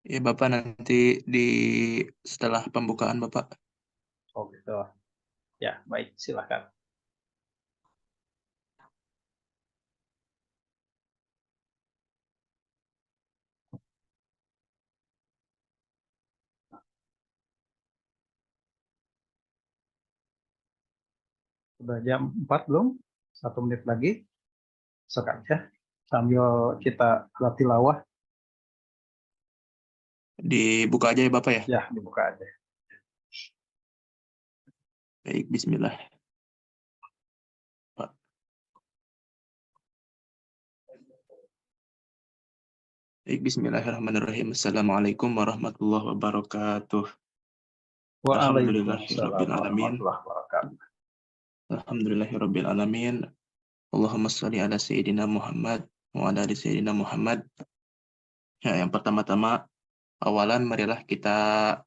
Ya Bapak nanti di setelah pembukaan Bapak. Oh gitu. Ya, baik, silakan. Sudah jam 4 belum? 1 menit lagi. Sekarang ya. Sambil kita tilawah. Dibuka aja ya Bapak ya. Ya, dibuka aja. Baik, bismillah. Pak. Baik, bismillahirrahmanirrahim. Assalamualaikum warahmatullahi wabarakatuh. Waalaikumsalam Alhamdulillahirrabbilalamin. warahmatullahi wabarakatuh. Alhamdulillahirabbilalamin. Allahumma shalli ala sayyidina Muhammad wa ala ali sayyidina Muhammad. Ya, yang pertama-tama awalan marilah kita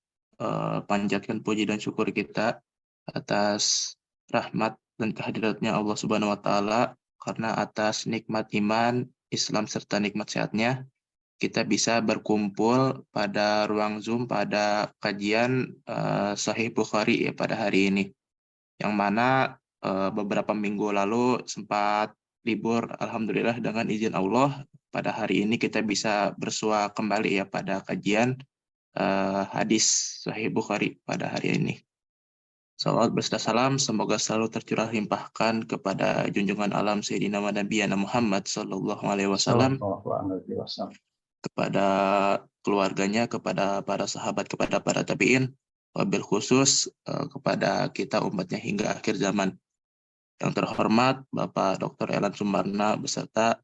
panjatkan puji dan syukur kita atas rahmat dan kehadiratnya Allah Subhanahu wa taala, karena atas nikmat iman, Islam serta nikmat sehatnya kita bisa berkumpul pada ruang Zoom pada kajian Sahih Bukhari ya pada hari ini. Yang mana beberapa minggu lalu sempat libur, alhamdulillah dengan izin Allah pada hari ini kita bisa bersua kembali ya pada kajian hadis Sahih Bukhari pada hari ini. Salawat berserta salam semoga selalu tercurah limpahkan kepada junjungan alam Sayyidina wa Nabiyana Muhammad sallallahu alaihi wasallam, Sallallahu alaihi wasallam. kepada keluarganya, kepada para sahabat, kepada para tabi'in, wabil khusus kepada kita umatnya hingga akhir zaman. Yang terhormat Bapak Dr. Elan Sumarna beserta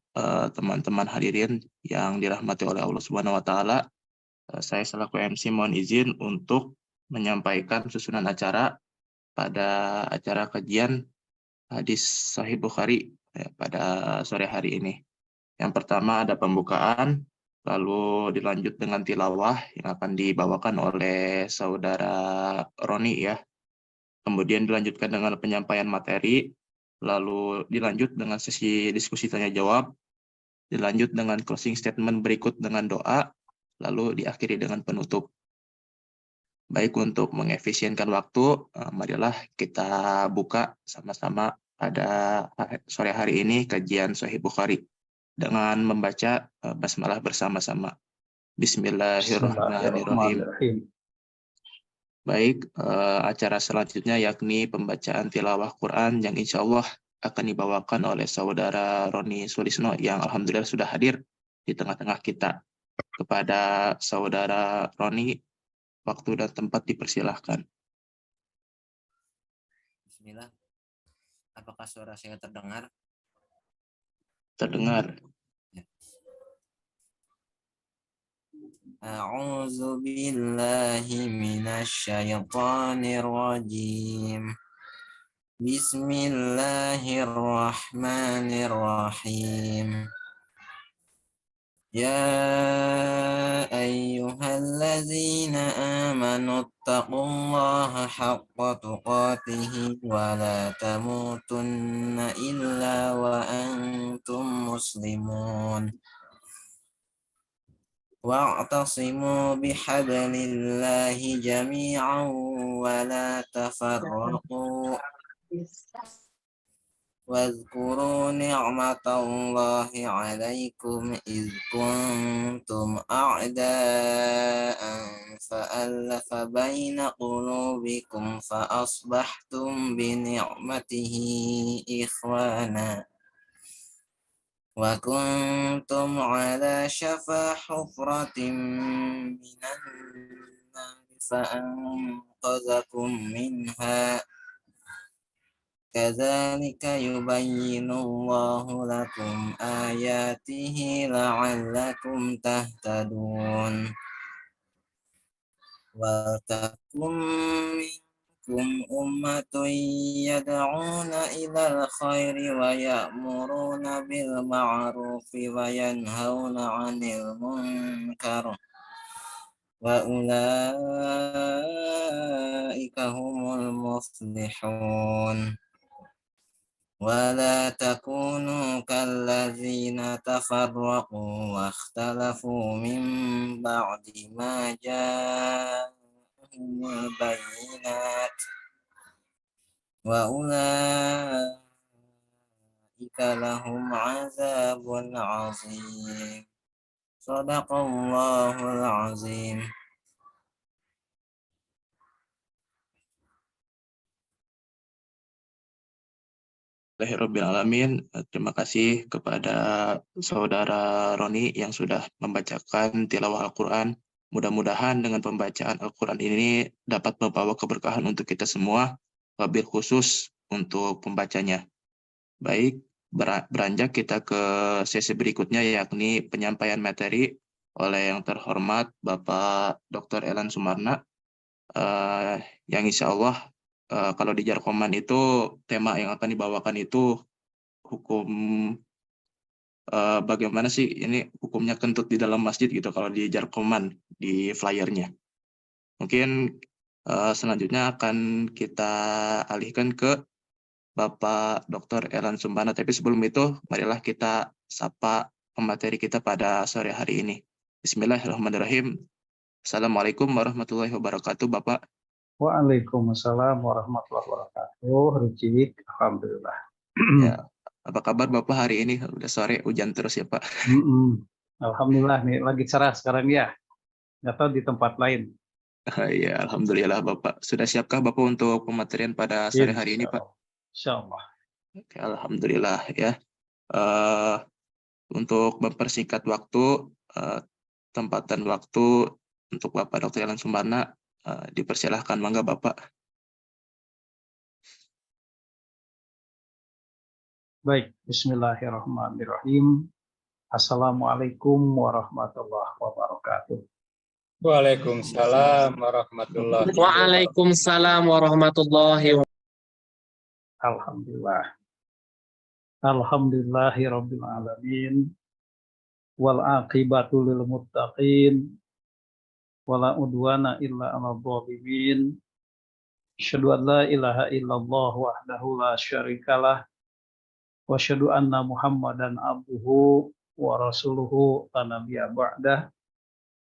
teman-teman hadirin yang dirahmati oleh Allah Subhanahu wa taala. Saya selaku MC mohon izin untuk menyampaikan susunan acara pada acara kajian hadis Sahih Bukhari pada sore hari ini. Yang pertama ada pembukaan, lalu dilanjut dengan tilawah yang akan dibawakan oleh saudara Roni ya. Kemudian dilanjutkan dengan penyampaian materi, lalu dilanjut dengan sesi diskusi tanya jawab, dilanjut dengan closing statement berikut dengan doa, lalu diakhiri dengan penutup. Baik, untuk mengefisienkan waktu, marilah kita buka sama-sama pada sore hari ini kajian Sahih Bukhari dengan membaca basmalah bersama-sama. Bismillahirrahmanirrahim. Bismillahirrahmanirrahim. Baik, acara selanjutnya yakni pembacaan tilawah Quran yang insya Allah akan dibawakan oleh saudara Roni Sulisno yang alhamdulillah sudah hadir di tengah-tengah kita. Kepada saudara Roni, waktu dan tempat dipersilahkan. Bismillah. Apakah suara saya terdengar? Terdengar. A'udzu billahi minasyaitonir rajim. Bismillahirrahmanirrahim. Ya ayyuhallazina amanu taqullaha haqqa tuqatih wa la tamutunna illa wa antum muslimun. Wa'tasimu bihablillahi jami'an wa la tafarraqu. واذكروا نعمة الله عليكم إذ كنتم أعداء فألف بين قلوبكم فأصبحتم بنعمته إخوانا وكنتم على شفا حفرة من النار فأنقذكم منها كذلك يبين الله لكم آياته لعلكم تهتدون ولتكن منكم أمة يدعون إلى الخير ويأمرون بالمعروف وينهون عن المنكر وأولئك هم المفلحون ولا تكونوا كالذين تفرقوا واختلفوا من بعد ما جاءهم البينات وأولئك لهم عذاب عظيم صدق الله العظيم. Alamin. Terima kasih kepada saudara Roni yang sudah membacakan tilawah Al-Quran. Mudah-mudahan dengan pembacaan Al-Quran ini dapat membawa keberkahan untuk kita semua, wabil khusus untuk pembacanya. Baik, beranjak kita ke sesi berikutnya, yakni penyampaian materi oleh yang terhormat Bapak Dr. Elan Sumarna, yang insya Allah kalau di Jarkoman itu tema yang akan dibawakan itu hukum bagaimana sih ini hukumnya kentut di dalam masjid gitu kalau di Jarkoman di flyernya. Mungkin selanjutnya akan kita alihkan ke Bapak Dr. Elan Sumbana. Tapi sebelum itu, marilah kita sapa pemateri kita pada sore hari ini. Bismillahirrahmanirrahim. Assalamualaikum warahmatullahi wabarakatuh, Bapak. Waalaikumsalam warahmatullahi wabarakatuh. Ricik, alhamdulillah. Ya, apa kabar Bapak hari ini? Udah sore, hujan terus ya, Pak. Alhamdulillah nih lagi cerah sekarang ya. Nggak tahu di tempat lain. Ya, alhamdulillah Bapak. Sudah siapkah Bapak untuk pematerian pada sore hari ini, Pak? Insya Allah. Oke, alhamdulillah ya. Untuk mempersingkat waktu, tempat dan waktu untuk Bapak Dr. Elan Sumbana, dipersilahkan, mangga Bapak. Baik, bismillahirrahmanirrahim. Assalamualaikum warahmatullahi wabarakatuh. Waalaikumsalam warahmatullahi wabarakatuh. Waalaikumsalam warahmatullahi wabarakatuh. Alhamdulillah. Alhamdulillahi rabbil alamin. Wal aqibatu lil muttaqin. Wala udwana illa 'alal dhalimin. Asyhadu an la ilaha illallah wahdahu la syarikalah. Wa asyhadu anna Muhammadan abduhu wa rasuluhu la nabiyya ba'dah.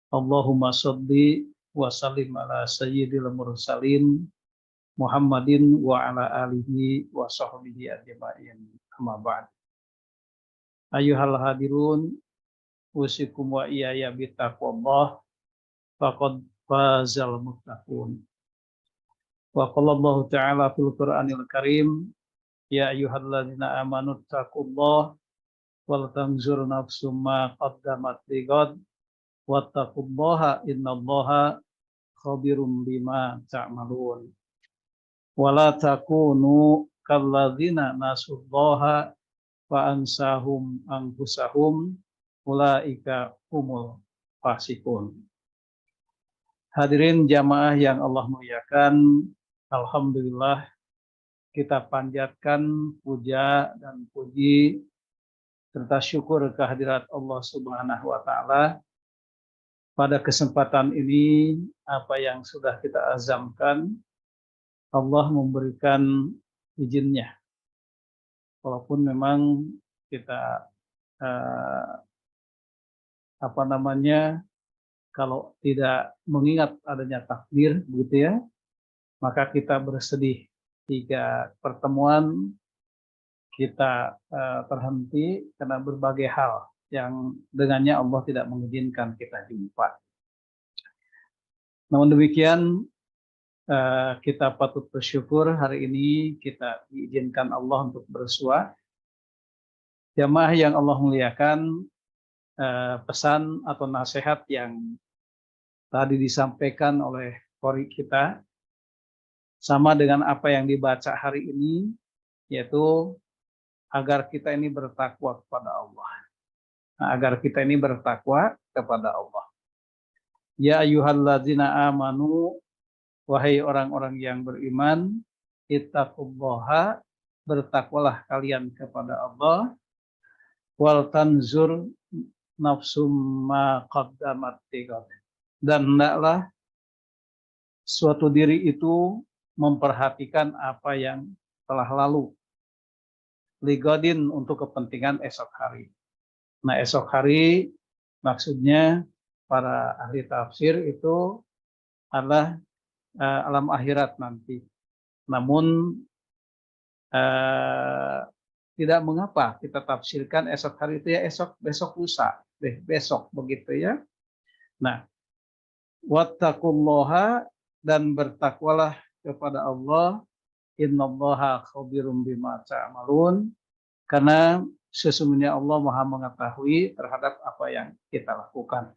Allahumma shalli wa sallim ala sayyidil mursalin Muhammadin wa ala alihi wa sahbihi ajma'in. Amma ba'd. Ayyuhal hadirun, usikum wa iyaya bittaqwallah faqad fazal muttaqun. Wa qala Allah ta'ala fil Qur'anil Karim, ya ayyuhalladzina amanu taqullaha wal tanzur nafsum ma qaddamat lighad wattaqullaha innallaha khabirum bima ta'malun. Wala takunu kalladzina nasullaha wa ansahum anfusahum ulaika humul fasikun. Hadirin jamaah yang Allah muliakan, alhamdulillah kita panjatkan puja dan puji serta syukur kehadirat Allah Subhanahu wa taala. Pada kesempatan ini, apa yang sudah kita azamkan, Allah memberikan izinnya. Walaupun memang kita kalau tidak mengingat adanya takdir, begitu ya, maka kita bersedih. 3 pertemuan kita terhenti karena berbagai hal yang dengannya Allah tidak mengizinkan kita jumpa. Namun demikian, kita patut bersyukur hari ini kita diizinkan Allah untuk bersua. Jamaah yang Allah muliakan, pesan atau nasihat yang tadi disampaikan oleh qori kita sama dengan apa yang dibaca hari ini, yaitu agar kita ini bertakwa kepada Allah. Nah, agar kita ini bertakwa kepada Allah. Ya ayyuhalladzina amanu, wahai orang-orang yang beriman, ittaqullaha, bertakwalah kalian kepada Allah, wal tanzur nafsum ma qaddamat lighad, dan hendaklah suatu diri itu memperhatikan apa yang telah lalu, ligodin, untuk kepentingan esok hari. Nah, esok hari maksudnya para ahli tafsir itu adalah alam akhirat nanti. Namun tidak mengapa kita tafsirkan esok hari itu ya esok, besok lusa, besok begitu ya. Nah, wattaqullaha, dan bertakwalah kepada Allah, innallaha khabirum bima ta'malun, karena sesungguhnya Allah Maha mengetahui terhadap apa yang kita lakukan.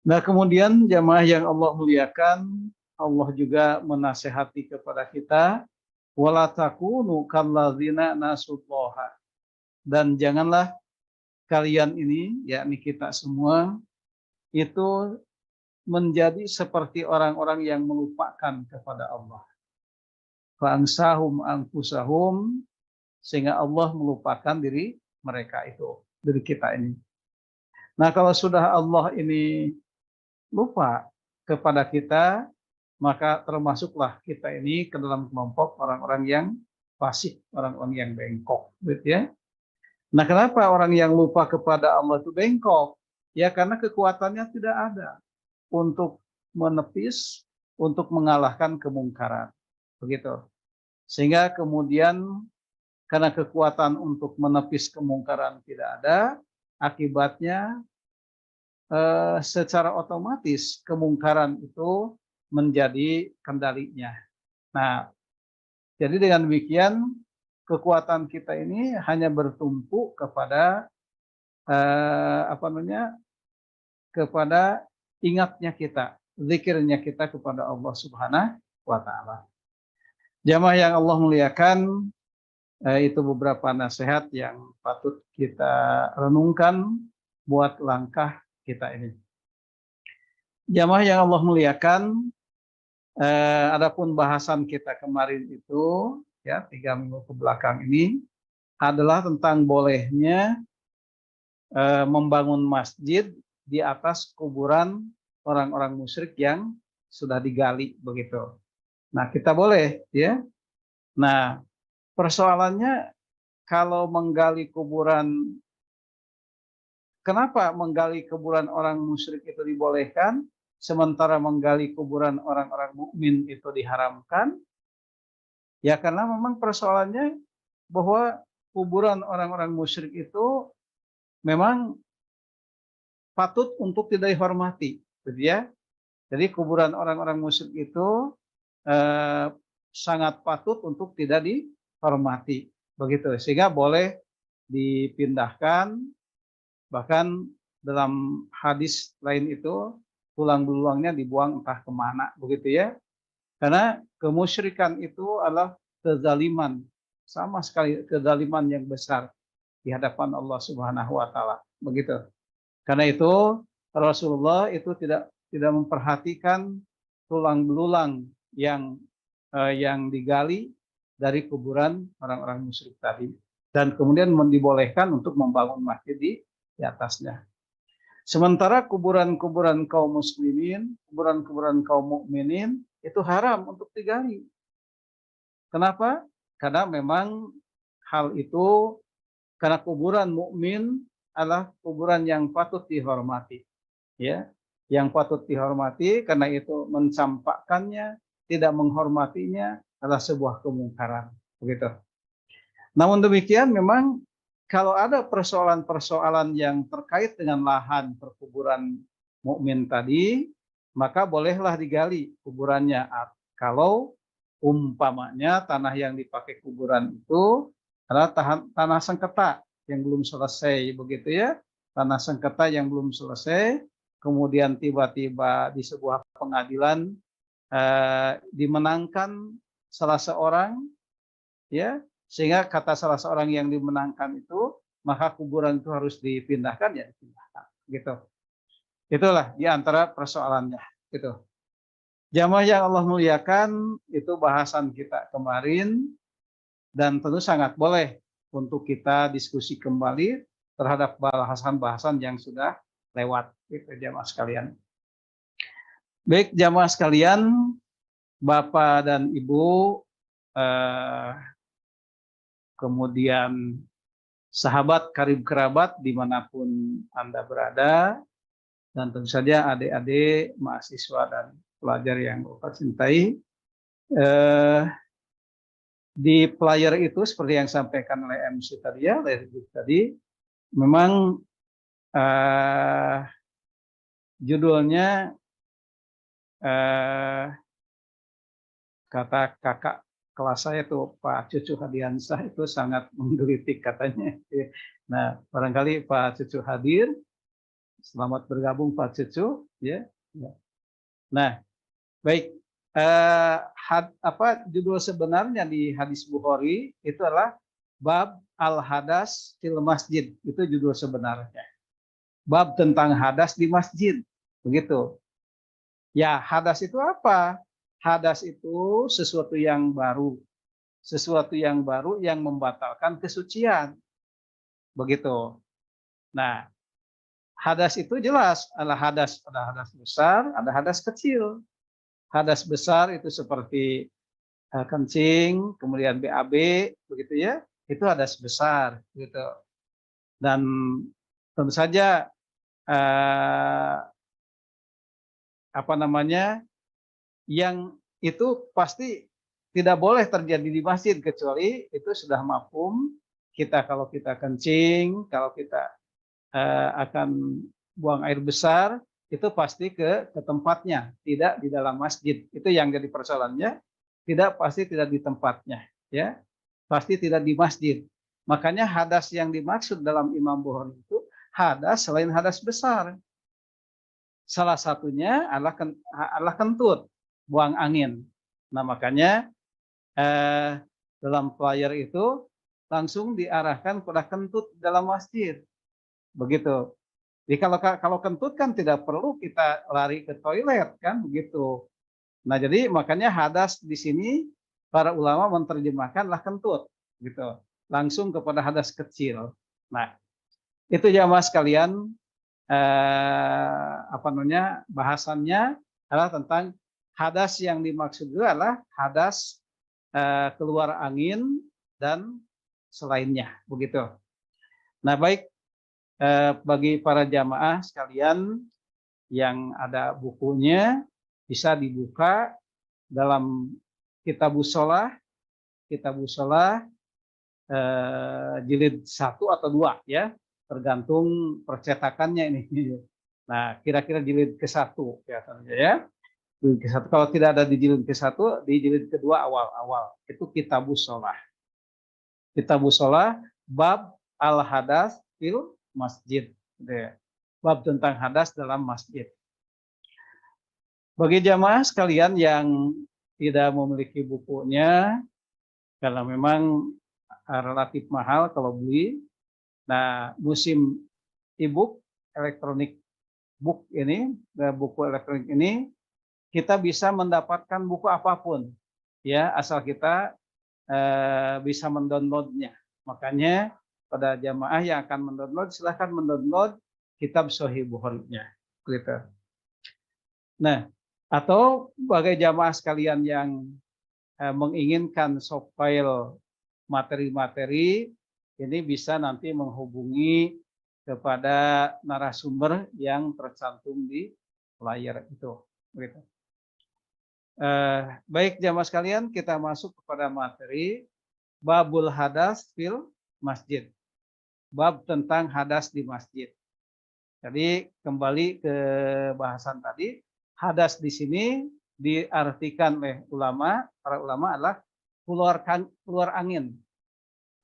Nah, kemudian jamaah yang Allah muliakan, Allah juga menasehati kepada kita, wala takunu kalladzina nasullaha, dan janganlah kalian ini, yakni kita semua, itu menjadi seperti orang-orang yang melupakan kepada Allah. Fa'ansahum anfusahum, sehingga Allah melupakan diri mereka itu, diri kita ini. Nah, kalau sudah Allah ini lupa kepada kita, maka termasuklah kita ini ke dalam kelompok orang-orang yang fasik, orang-orang yang bengkok, gitu ya. Nah, kenapa orang yang lupa kepada Allah itu bengkok? Ya, karena kekuatannya tidak ada untuk menepis, untuk mengalahkan kemungkaran, begitu. Sehingga kemudian karena kekuatan untuk menepis kemungkaran tidak ada, akibatnya secara otomatis kemungkaran itu menjadi kendalinya. Nah, jadi dengan demikian kekuatan kita ini hanya bertumpu kepada kepada ingatnya kita, zikirnya kita kepada Allah Subhanahu wa taala. Jamaah yang Allah muliakan, itu beberapa nasihat yang patut kita renungkan buat langkah kita ini. Jamaah yang Allah muliakan, adapun bahasan kita kemarin itu ya 3 minggu ke belakang ini adalah tentang bolehnya membangun masjid di atas kuburan orang-orang musyrik yang sudah digali begitu. Nah, kita boleh ya. Nah, persoalannya kalau menggali kuburan, kenapa menggali kuburan orang musyrik itu dibolehkan, sementara menggali kuburan orang-orang mukmin itu diharamkan? Ya karena memang persoalannya bahwa kuburan orang-orang musyrik itu memang patut untuk tidak dihormati, gitu ya. Jadi kuburan orang-orang musyrik itu sangat patut untuk tidak dihormati, begitu. Sehingga boleh dipindahkan, bahkan dalam hadis lain itu tulang belulangnya dibuang entah kemana, begitu ya. Karena kemusyrikan itu adalah kezaliman, sama sekali kezaliman yang besar di hadapan Allah Subhanahu wa taala, begitu. Karena itu Rasulullah itu tidak memperhatikan tulang belulang yang digali dari kuburan orang-orang musyrik tadi, dan kemudian dibolehkan untuk membangun masjid di atasnya. Sementara kuburan-kuburan kaum muslimin, kuburan-kuburan kaum mukminin itu haram untuk digali. Kenapa? Karena memang hal itu, karena kuburan mukmin adalah kuburan yang patut dihormati, ya, yang patut dihormati, karena itu mencampakkannya, tidak menghormatinya adalah sebuah kemungkaran, begitu. Namun demikian, memang kalau ada persoalan-persoalan yang terkait dengan lahan perkuburan mukmin tadi, maka bolehlah digali kuburannya. Kalau umpamanya tanah yang dipakai kuburan itu adalah tanah sengketa yang belum selesai, begitu ya, tanah sengketa yang belum selesai, kemudian tiba-tiba di sebuah pengadilan dimenangkan salah seorang, ya, sehingga kata salah seorang yang dimenangkan itu, maka kuburan itu harus dipindahkan, ya dipindahkan, gitu. Itulah di antara persoalannya, gitu. Jamaah yang Allah muliakan, itu bahasan kita kemarin, dan tentu sangat boleh untuk kita diskusi kembali terhadap bahasan-bahasan yang sudah lewat, gitu, jamaah sekalian. Baik jamaah sekalian, Bapak dan Ibu, kemudian sahabat karib kerabat dimanapun Anda berada, Dan tentu saja adik-adik, mahasiswa dan pelajar yang Bapak cintai, di player itu seperti yang disampaikan oleh MC tadi ya, tadi, memang judulnya kata kakak kelas saya tuh Pak Cucu Hadiansah itu sangat menggelitik katanya. Nah, barangkali Pak Cucu hadir. Selamat bergabung Pak Cucu, ya. Nah, baik. Judul sebenarnya di hadis Bukhari itu adalah bab al-hadas fil masjid. Itu judul sebenarnya. Bab tentang hadas di masjid. Begitu. Ya, hadas itu apa? Hadas itu sesuatu yang baru. Sesuatu yang baru yang membatalkan kesucian. Begitu. Nah, hadas itu jelas. Ada hadas besar, ada hadas kecil. Hadas besar itu seperti kencing, kemudian BAB, begitu ya. Itu hadas besar, gitu. Dan tentu saja yang itu pasti tidak boleh terjadi di masjid kecuali itu sudah mafhum. Kita kalau kita kencing, kalau kita akan buang air besar, itu pasti ke tempatnya, tidak di dalam masjid. Itu yang jadi persoalannya, pasti tidak di tempatnya, ya, pasti tidak di masjid. Makanya hadas yang dimaksud dalam Imam Bukhari itu hadas selain hadas besar. Salah satunya adalah kentut, buang angin. Nah, makanya dalam flyer itu langsung diarahkan pada kentut dalam masjid. Begitu. Jadi kalau kentut kan tidak perlu kita lari ke toilet kan begitu. Nah, jadi makanya hadas di sini para ulama menerjemahkanlah kentut gitu. Langsung kepada hadas kecil. Nah, itu ya Mas kalian bahasannya adalah tentang hadas yang dimaksud itu adalah hadas keluar angin dan selainnya begitu. Nah, baik. Bagi para jamaah sekalian yang ada bukunya bisa dibuka dalam Kitabus Shalah jilid 1 atau 2 ya, tergantung percetakannya ini. Nah, kira-kira jilid ke-1 ya. Jilid ke-1. Kalau tidak ada di jilid ke-1, di jilid kedua awal-awal itu Kitabus Shalah. Kitabus Shalah bab al-hadas fil masjid, bab tentang hadas dalam masjid. Bagi jamaah sekalian yang tidak memiliki bukunya, karena memang relatif mahal kalau beli. Nah, musim e-book, elektronik book ini, buku elektronik ini, kita bisa mendapatkan buku apapun, ya, asal kita bisa mendownloadnya. Makanya pada jamaah yang akan mendownload, silahkan mendownload kitab Sahih Bukhari-nya. Gitu. Nah, atau bagi jamaah sekalian yang menginginkan soft file materi-materi, ini bisa nanti menghubungi kepada narasumber yang tercantum di layar itu. Gitu. Baik jamaah sekalian, kita masuk kepada materi Babul Hadas fil Masjid. Bab tentang hadas di masjid. Jadi kembali ke bahasan tadi, hadas di sini diartikan oleh para ulama adalah keluar angin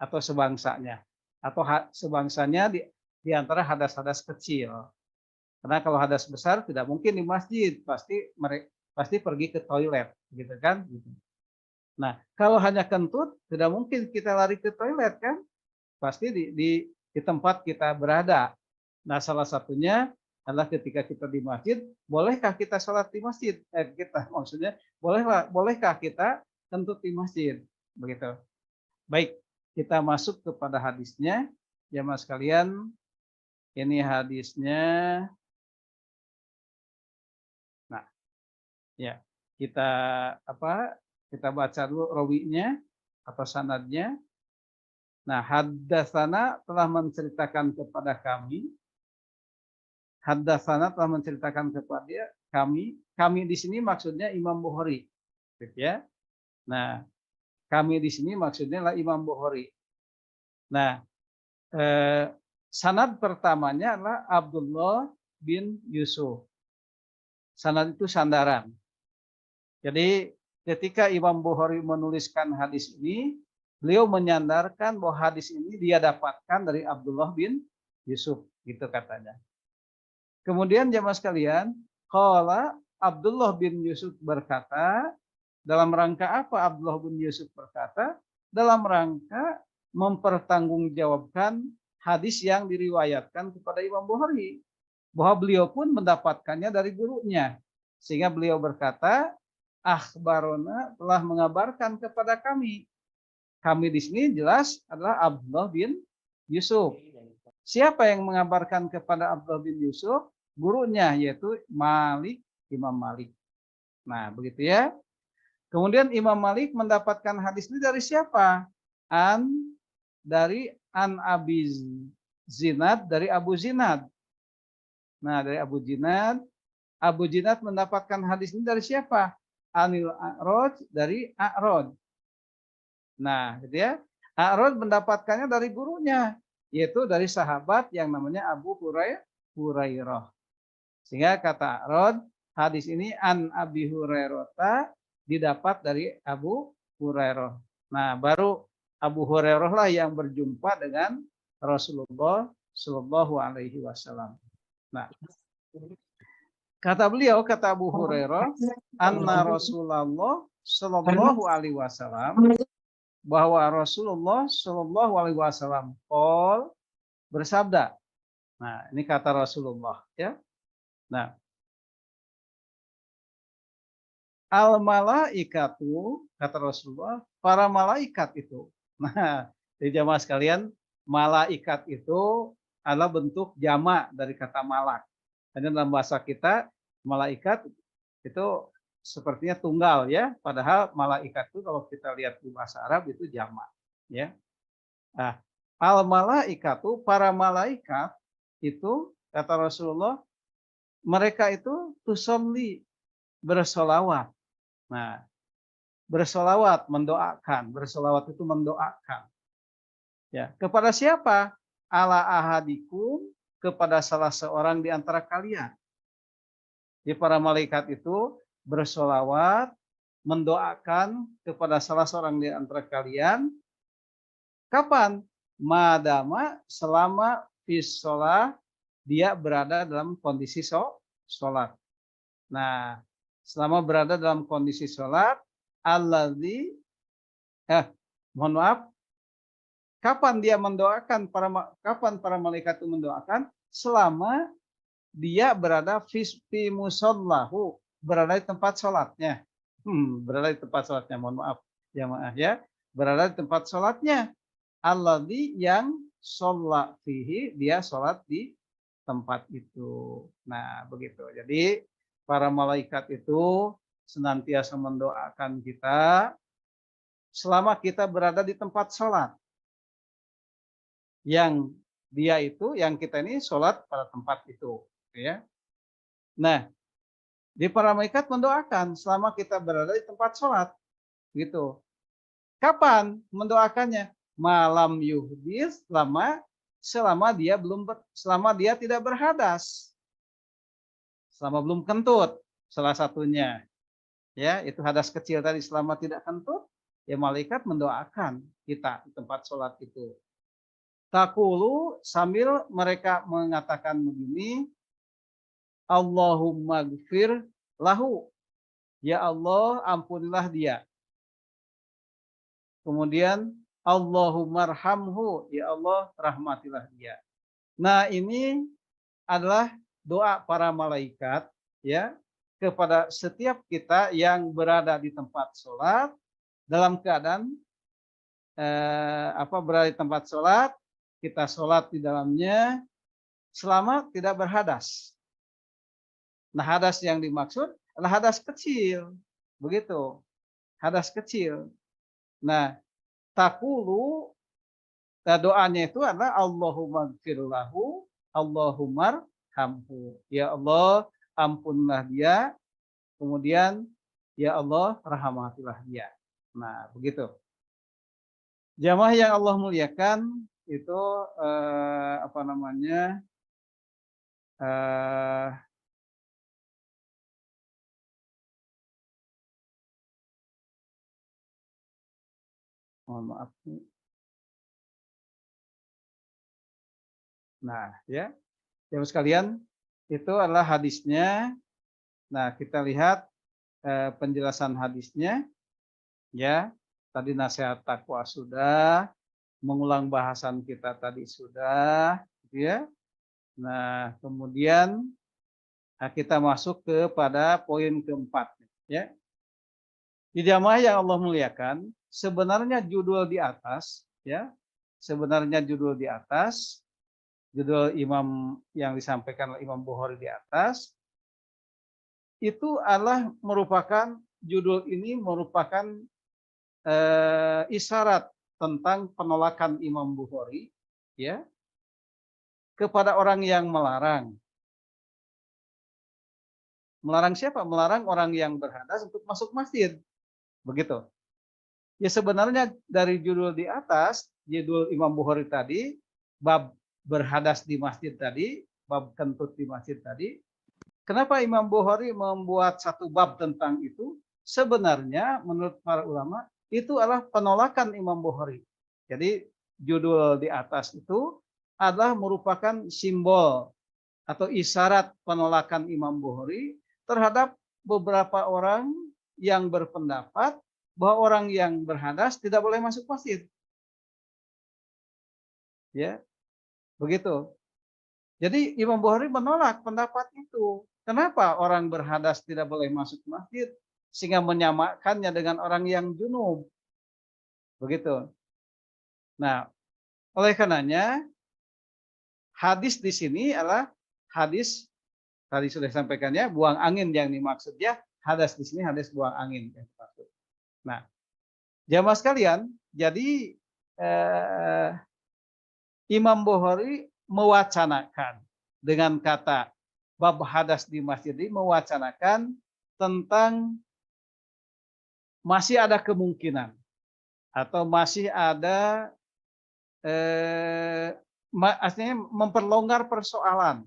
atau sebangsanya, atau sebangsanya di antara hadas-hadas kecil. Karena kalau hadas besar tidak mungkin di masjid, pasti pergi ke toilet, gitu kan? Nah, kalau hanya kentut tidak mungkin kita lari ke toilet kan? Pasti di tempat kita berada. Nah, salah satunya adalah ketika kita di masjid, bolehkah kita sholat di masjid? Maksudnya, bolehkah kita kentut di masjid? Begitu. Baik, kita masuk kepada hadisnya. Ya mas kalian, ini hadisnya. Nah, ya kita baca dulu rawinya atau sanadnya. Nah, haddatsana telah menceritakan kepada kami haddatsana telah menceritakan kepada kami. Kami di sini maksudnya Imam Bukhari, gitu ya. Nah, kami di sini maksudnya adalah Imam Bukhari. Nah, sanad pertamanya adalah Abdullah bin Yusuf. Sanad itu sandaran. Jadi ketika Imam Bukhari menuliskan hadis ini, beliau menyandarkan bahwa hadis ini dia dapatkan dari Abdullah bin Yusuf, gitu katanya. Kemudian jamaah sekalian, qala Abdullah bin Yusuf berkata, dalam rangka apa Abdullah bin Yusuf berkata? Dalam rangka mempertanggungjawabkan hadis yang diriwayatkan kepada Imam Bukhari, bahwa beliau pun mendapatkannya dari gurunya. Sehingga beliau berkata, akhbarona telah mengabarkan kepada kami. Kami di sini jelas adalah Abdullah bin Yusuf. Siapa yang mengabarkan kepada Abdullah bin Yusuf? Gurunya, yaitu Malik, Imam Malik. Nah, begitu ya. Kemudian Imam Malik mendapatkan hadis ini dari siapa? Dari Abi Zinad, dari Abu Zinad. Nah, dari Abu Zinad. Abu Zinad mendapatkan hadis ini dari siapa? Anil A'raj, dari A'raj. Nah, gitu ya. A'raj mendapatkannya dari gurunya, yaitu dari sahabat yang namanya Abu Hurairah. Sehingga kata A'raj, hadis ini an Abi Hurairah didapat dari Abu Hurairah. Nah, baru Abu Hurairah lah yang berjumpa dengan Rasulullah Shallallahu Alaihi Wasallam. Nah, kata beliau, kata Abu Hurairah, anna Rasulullah Shallallahu Alaihi Wasallam, bahwa Rasulullah Shallallahu Alaihi Wasallam bersabda. Nah, ini kata Rasulullah, ya. Nah, al malaikatu, kata Rasulullah, para malaikat itu. Nah, jadi jamaah sekalian, malaikat itu adalah bentuk jamak dari kata malak. Hanya dalam bahasa kita, malaikat itu sepertinya tunggal, ya. Padahal malaikat itu kalau kita lihat di bahasa Arab itu jamak, ya. Nah, al malaikatu, para malaikat itu, kata Rasulullah, mereka itu tusolli, bersolawat. Nah, bersolawat, mendoakan. Bersolawat itu mendoakan. Ya, kepada siapa? Ala ahadikum, kepada salah seorang di antara kalian. Jadi para malaikat itu bersolawat, mendoakan kepada salah seorang di antara kalian. Kapan? Madama, selama fis sholat, dia berada dalam kondisi sholat. Nah, selama berada dalam kondisi sholat, mohon maaf, kapan dia mendoakan, kapan para malaikat itu mendoakan? Selama dia berada fi musallahu, berada di tempat sholatnya. Berada di tempat sholatnya, mohon maaf. Ya, berada di tempat sholatnya. Alladzi yang sholat fihi, dia sholat di tempat itu. Nah, begitu. Jadi para malaikat itu senantiasa mendoakan kita selama kita berada di tempat sholat. Yang dia itu, yang kita ini sholat pada tempat itu. Ya. Nah, di para malaikat mendoakan selama kita berada di tempat sholat. Gitu. Kapan mendoakannya? Malam yuhdis, selama dia tidak berhadas. Selama belum kentut, salah satunya. Ya, itu hadas kecil tadi, selama tidak kentut, ya malaikat mendoakan kita di tempat sholat itu. Takulu, sambil mereka mengatakan begini, Allahumma gfir lahu. Ya Allah, ampunilah dia. Kemudian, Allahumma arhamhu. Ya Allah, rahmatilah dia. Nah, ini adalah doa para malaikat, ya, kepada setiap kita yang berada di tempat sholat, dalam keadaan berada di tempat sholat, kita sholat di dalamnya selama tidak berhadas. Nah, hadas yang dimaksud adalah hadas kecil, begitu, hadas kecil. Nah, takulu, doanya itu adalah Allahumma gfir lahu, Allahumma irhamhu. Ya Allah, ampunlah dia. Kemudian, ya Allah, rahmatilah dia. Nah, begitu. Jamaah yang Allah muliakan itu apa namanya? eh, Mohon maaf. Nah, ya, jamaah sekalian, itu adalah hadisnya. Nah, kita lihat penjelasan hadisnya. Ya, tadi nasihat takwa sudah, mengulang bahasan kita tadi sudah, gitu ya. Nah, kemudian kita masuk kepada poin keempat, ya. Di jamaah yang Allah muliakan, sebenarnya judul di atas, ya, sebenarnya judul di atas, judul imam yang disampaikan oleh Imam Bukhari di atas, itu adalah merupakan judul ini merupakan isyarat tentang penolakan Imam Bukhari, ya, kepada orang yang melarang. Melarang siapa? Melarang orang yang berhadas untuk masuk masjid. Begitu. Ya sebenarnya dari judul di atas, judul Imam Bukhari tadi, bab berhadas di masjid tadi, bab kentut di masjid tadi. Kenapa Imam Bukhari membuat satu bab tentang itu? Sebenarnya menurut para ulama itu adalah penolakan Imam Bukhari. Jadi judul di atas itu adalah merupakan simbol atau isyarat penolakan Imam Bukhari terhadap beberapa orang yang berpendapat bahwa orang yang berhadas tidak boleh masuk masjid. Ya, begitu. Jadi Imam Bukhari menolak pendapat itu. Kenapa orang berhadas tidak boleh masuk masjid? Sehingga menyamakannya dengan orang yang junub. Begitu. Nah, oleh karenanya hadis di sini adalah hadis tadi sudah disampaikan ya, buang angin yang dimaksudnya, hadas di sini hadis buang angin yang dimaksud. Nah, jamaah sekalian, jadi Imam Bukhari mewacanakan dengan kata bab hadas di masjid ini mewacanakan tentang masih ada kemungkinan atau masih ada artinya memperlonggar persoalan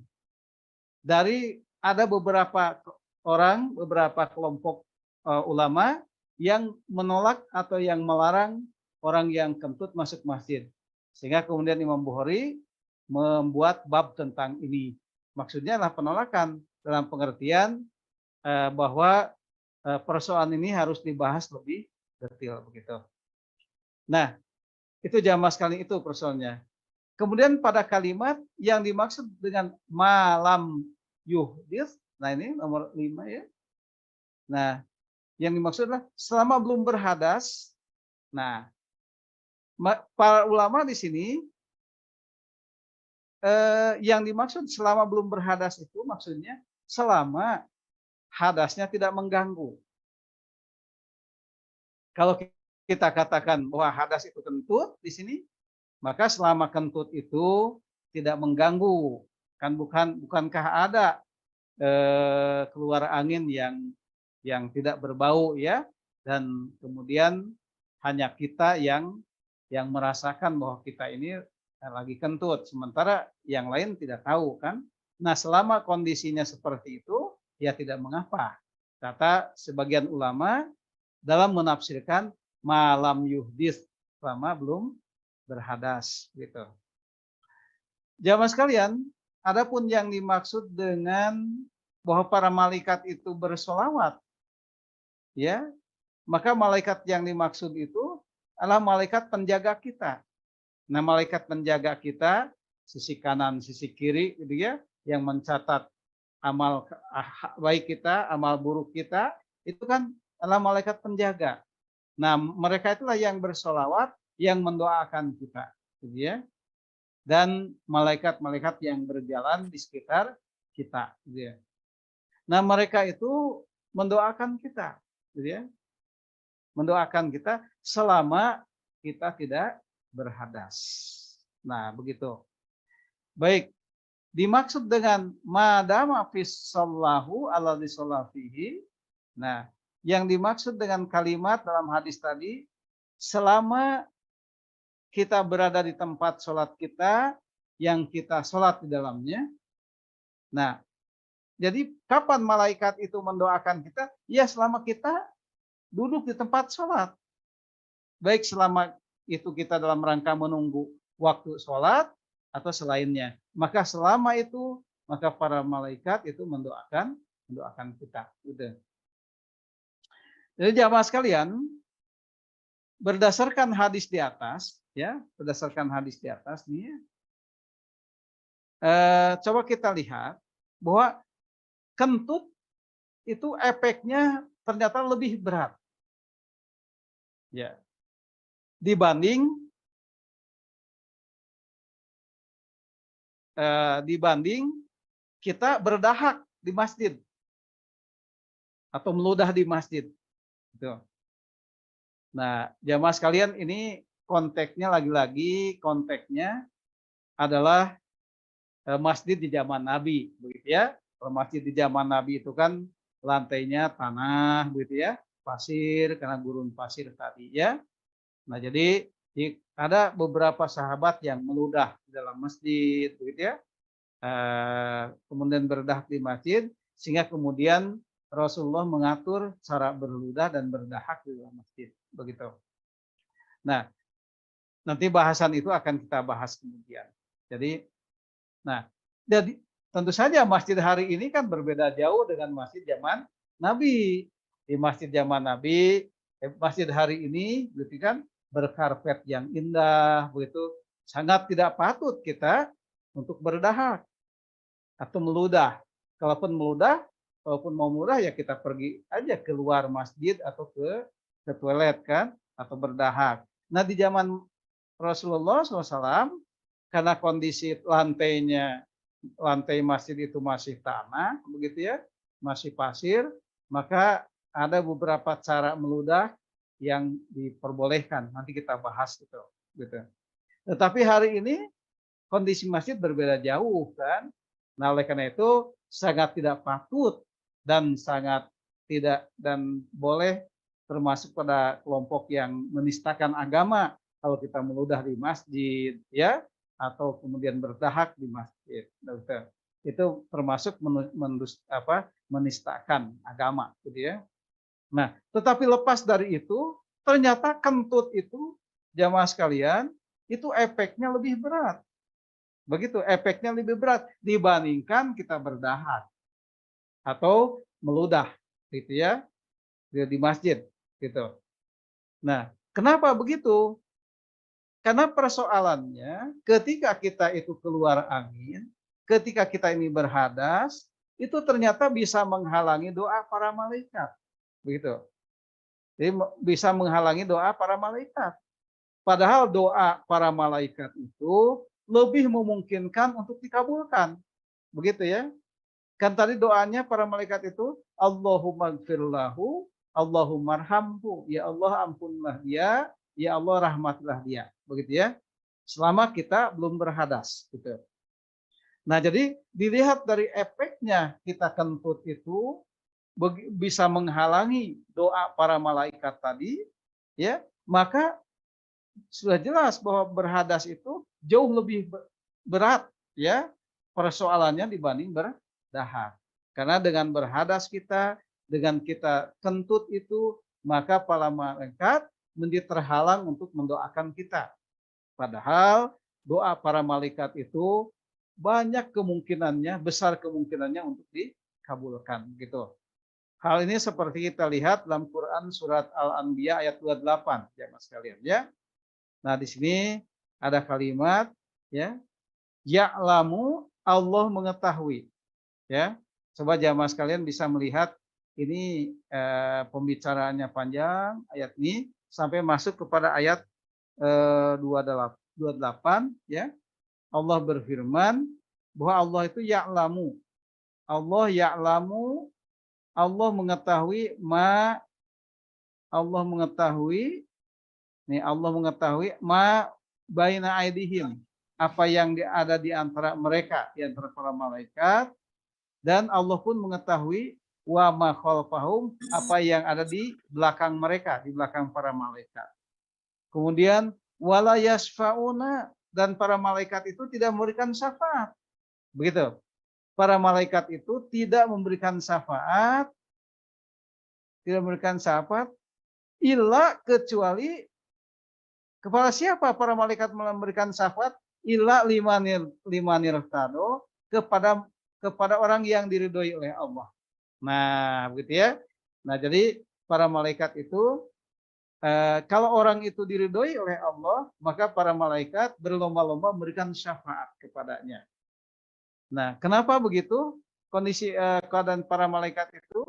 dari ada beberapa orang, beberapa kelompok ulama yang menolak atau yang melarang orang yang kentut masuk masjid. Sehingga kemudian Imam Bukhari membuat bab tentang ini. Maksudnya adalah penolakan dalam pengertian bahwa persoalan ini harus dibahas lebih detail begitu. Nah, itu jamaah sekali itu persoalannya. Kemudian pada kalimat yang dimaksud dengan malam yuhdis, nah ini nomor 5 ya. Nah, yang dimaksud adalah selama belum berhadas. Nah, para ulama di sini yang dimaksud selama belum berhadas itu maksudnya selama hadasnya tidak mengganggu. Kalau kita katakan bahwa hadas itu kentut di sini, maka selama kentut itu tidak mengganggu, kan bukankah ada keluar angin yang tidak berbau ya, dan kemudian hanya kita yang merasakan bahwa kita ini lagi kentut, sementara yang lain tidak tahu kan. Nah, selama kondisinya seperti itu, ya tidak mengapa. Kata sebagian ulama dalam menafsirkan malam yuhdis, selama belum berhadas gitu. Jamaah sekalian, adapun yang dimaksud dengan bahwa para malaikat itu bersolawat, ya, maka malaikat yang dimaksud itu adalah malaikat penjaga kita. Nah, malaikat penjaga kita, sisi kanan, sisi kiri, gitu ya, yang mencatat amal baik kita, amal buruk kita, itu kan adalah malaikat penjaga. Nah, mereka itulah yang bersolawat, yang mendoakan kita, gitu ya. Dan malaikat-malaikat yang berjalan di sekitar kita, gitu ya. Nah, mereka itu mendoakan kita, gitu ya. Mendoakan kita selama kita tidak berhadas. Nah, begitu. Baik. dimaksud dengan madama fis sallahu alladzi fihi. Nah, yang dimaksud dengan kalimat dalam hadis tadi, selama kita berada di tempat sholat kita, yang kita sholat di dalamnya. Nah, jadi kapan malaikat itu mendoakan kita? Ya selama kita duduk di tempat sholat. Baik selama itu kita dalam rangka menunggu waktu sholat atau selainnya. Maka selama itu, maka para malaikat itu mendoakan kita. Gitu. Jadi jamaah sekalian, berdasarkan hadis di atas, ya, berdasarkan hadis di atas nih, coba kita lihat bahwa kentut itu efeknya ternyata lebih berat, ya, dibanding kita berdahak di masjid atau meludah di masjid. Gitu. Nah, jamaah sekalian, ini konteksnya lagi-lagi konteksnya adalah masjid di zaman Nabi, begitu ya. Kalau masjid di zaman Nabi itu kan lantainya tanah, begitu ya, pasir karena gurun pasir tadi ya. Nah, jadi ada beberapa sahabat yang meludah di dalam masjid, begitu ya. Kemudian berdahak di masjid, sehingga kemudian Rasulullah mengatur cara berludah dan berdahak di dalam masjid, begitu. Nah, nanti bahasan itu akan kita bahas kemudian. Jadi, jadi tentu saja masjid hari ini kan berbeda jauh dengan masjid zaman Nabi. Di masjid zaman Nabi, masjid hari ini, begitu kan, berkarpet yang indah, begitu, sangat tidak patut kita untuk berdahak atau meludah. Kalaupun meludah, walaupun mau murah ya kita pergi aja keluar masjid atau ke toilet kan, atau berdahak. Nah di zaman Rasulullah SAW, karena kondisi lantai masjid itu masih tanah, begitu ya, masih pasir, maka ada beberapa cara meludah yang diperbolehkan. Nanti kita bahas itu. Gitu. Tetapi hari ini kondisi masjid berbeda jauh kan. Nah oleh karena itu sangat tidak patut dan sangat tidak dan boleh termasuk pada kelompok yang menistakan agama kalau kita meludah di masjid ya, atau kemudian berdahak di masjid. Itu termasuk menistakan agama, gitu ya. Nah, tetapi lepas dari itu, ternyata kentut itu jamaah sekalian itu efeknya lebih berat. Begitu, efeknya lebih berat dibandingkan kita berdahak atau meludah, gitu ya, di masjid, gitu. Nah, kenapa begitu? Karena persoalannya ketika kita itu keluar angin, ketika kita ini berhadas, itu ternyata bisa menghalangi doa para malaikat, begitu. Jadi bisa menghalangi doa para malaikat. Padahal doa para malaikat itu lebih memungkinkan untuk dikabulkan. Begitu ya. Kan tadi doanya para malaikat itu, Allahumma gfirlahu, Allahumma arhamhu. Ya Allah ampunlah dia, ya Allah rahmatlah dia. Begitu ya. Selama kita belum berhadas. Gitu. Nah jadi dilihat dari efeknya kita kentut itu bisa menghalangi doa para malaikat tadi, ya, maka sudah jelas bahwa berhadas itu jauh lebih berat ya persoalannya dibanding berdahak. Karena dengan berhadas kita, dengan kita kentut itu, maka para malaikat menjadi terhalang untuk mendoakan kita. Padahal doa para malaikat itu banyak kemungkinannya, besar kemungkinannya untuk dikabulkan gitu. Hal ini seperti kita lihat dalam Quran surat Al-Anbiya ayat 28 ya Mas kalian ya. Nah, di sini ada kalimat ya, ya'lamu, Allah mengetahui. Ya. Coba jamaah sekalian bisa melihat ini pembicaraannya panjang ayat ini sampai masuk kepada ayat 28 ya. Allah berfirman bahwa Allah itu ya'lamu. Allah ya'lamu, Allah mengetahui Allah mengetahui ma baina aidihim, apa yang ada di antara mereka, di antara para malaikat, dan Allah pun mengetahui wa ma khalfahum, apa yang ada di belakang mereka, di belakang para malaikat. Kemudian wala yasfauna, dan para malaikat itu tidak memberikan syafaat. Begitu. Para malaikat itu tidak memberikan syafaat, illa kecuali kepada siapa para malaikat memberikan syafaat? Illa limanir tado, kepada orang yang diridhoi oleh Allah. Nah, begitu ya. Nah, jadi para malaikat itu kalau orang itu diridhoi oleh Allah, maka para malaikat berlomba-lomba memberikan syafaat kepadanya. Nah, kenapa begitu? Kondisi keadaan para malaikat itu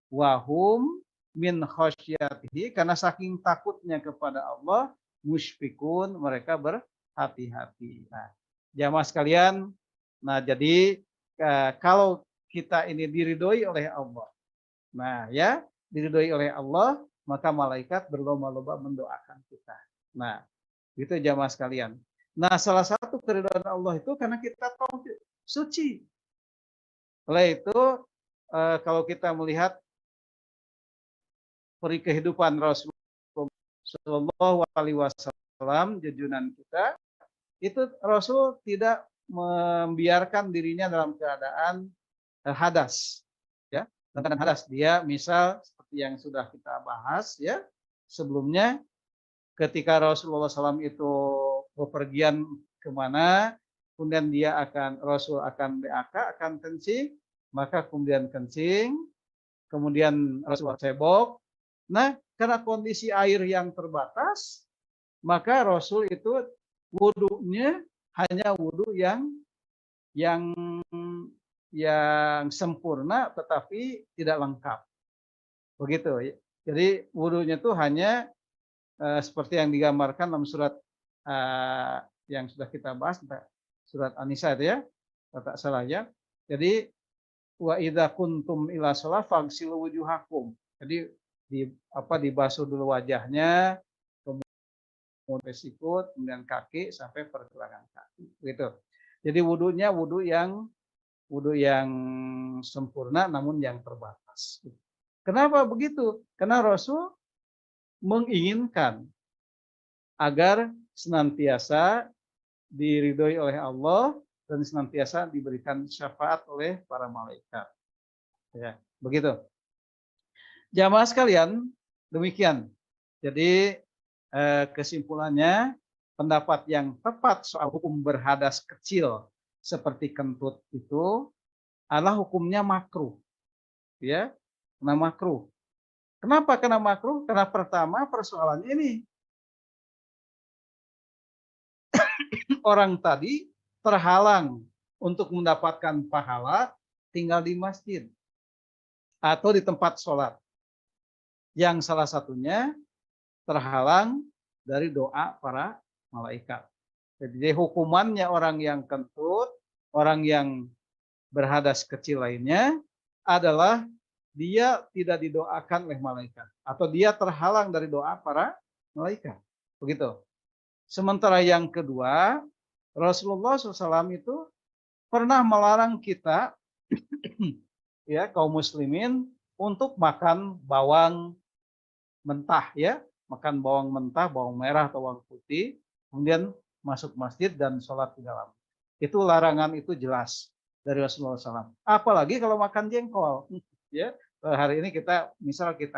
wahum min khasyatihi, karena saking takutnya kepada Allah, musyfikun, mereka berhati-hati. Nah, jamaah sekalian, nah jadi kalau kita ini diridhoi oleh Allah, nah ya, diridhoi oleh Allah, maka malaikat berlomba-lomba mendoakan kita. Nah, itu jamaah sekalian. Nah, salah satu keridhaan Allah itu karena kita tauhid suci. Oleh itu, kalau kita melihat peri kehidupan Rasulullah Shallallahu Alaihi Wasallam, junjungan kita, itu Rasul tidak membiarkan dirinya dalam keadaan hadas, ya, dalam keadaan hadas. Dia misal seperti yang sudah kita bahas ya sebelumnya, ketika Rasulullah SAW itu bepergian kemana, kemudian Rasul akan BAK, akan kencing, maka kemudian kencing, kemudian Rasul cebok. Nah, karena kondisi air yang terbatas, maka Rasul itu wudunya hanya wudu yang sempurna tetapi tidak lengkap. Begitu. Jadi wudunya itu hanya seperti yang digambarkan dalam surat yang sudah kita bahas, surat An-Nisa itu ya, kalau tak salah ya. Jadi wa idza kuntum ila shalah faghsilu wujuhakum. Jadi dibasuh dulu wajahnya, kemudian sikut, kemudian kaki sampai pergelangan kaki. Gitu. Jadi wudunya wudu yang sempurna namun yang terbatas. Kenapa begitu? Karena Rasul menginginkan agar senantiasa diridhoi oleh Allah dan senantiasa diberikan syafaat oleh para malaikat. Ya, begitu. Jamaah sekalian, demikian. Jadi kesimpulannya, pendapat yang tepat soal hukum berhadas kecil seperti kentut itu adalah hukumnya makruh. Ya, karena makruh. Kenapa kena makruh? Karena pertama persoalannya ini, orang tadi terhalang untuk mendapatkan pahala tinggal di masjid atau di tempat sholat. Yang salah satunya terhalang dari doa para malaikat. Jadi hukumannya orang yang kentut, orang yang berhadas kecil lainnya adalah dia tidak didoakan oleh malaikat atau dia terhalang dari doa para malaikat. Begitu. Sementara yang kedua, Rasulullah SAW itu pernah melarang kita, ya, kaum muslimin untuk makan bawang mentah, ya, makan bawang mentah, bawang merah atau bawang putih, kemudian masuk masjid dan sholat di dalam. Itu larangan itu jelas dari Rasulullah SAW. Apalagi kalau makan jengkol, ya. Hari ini kita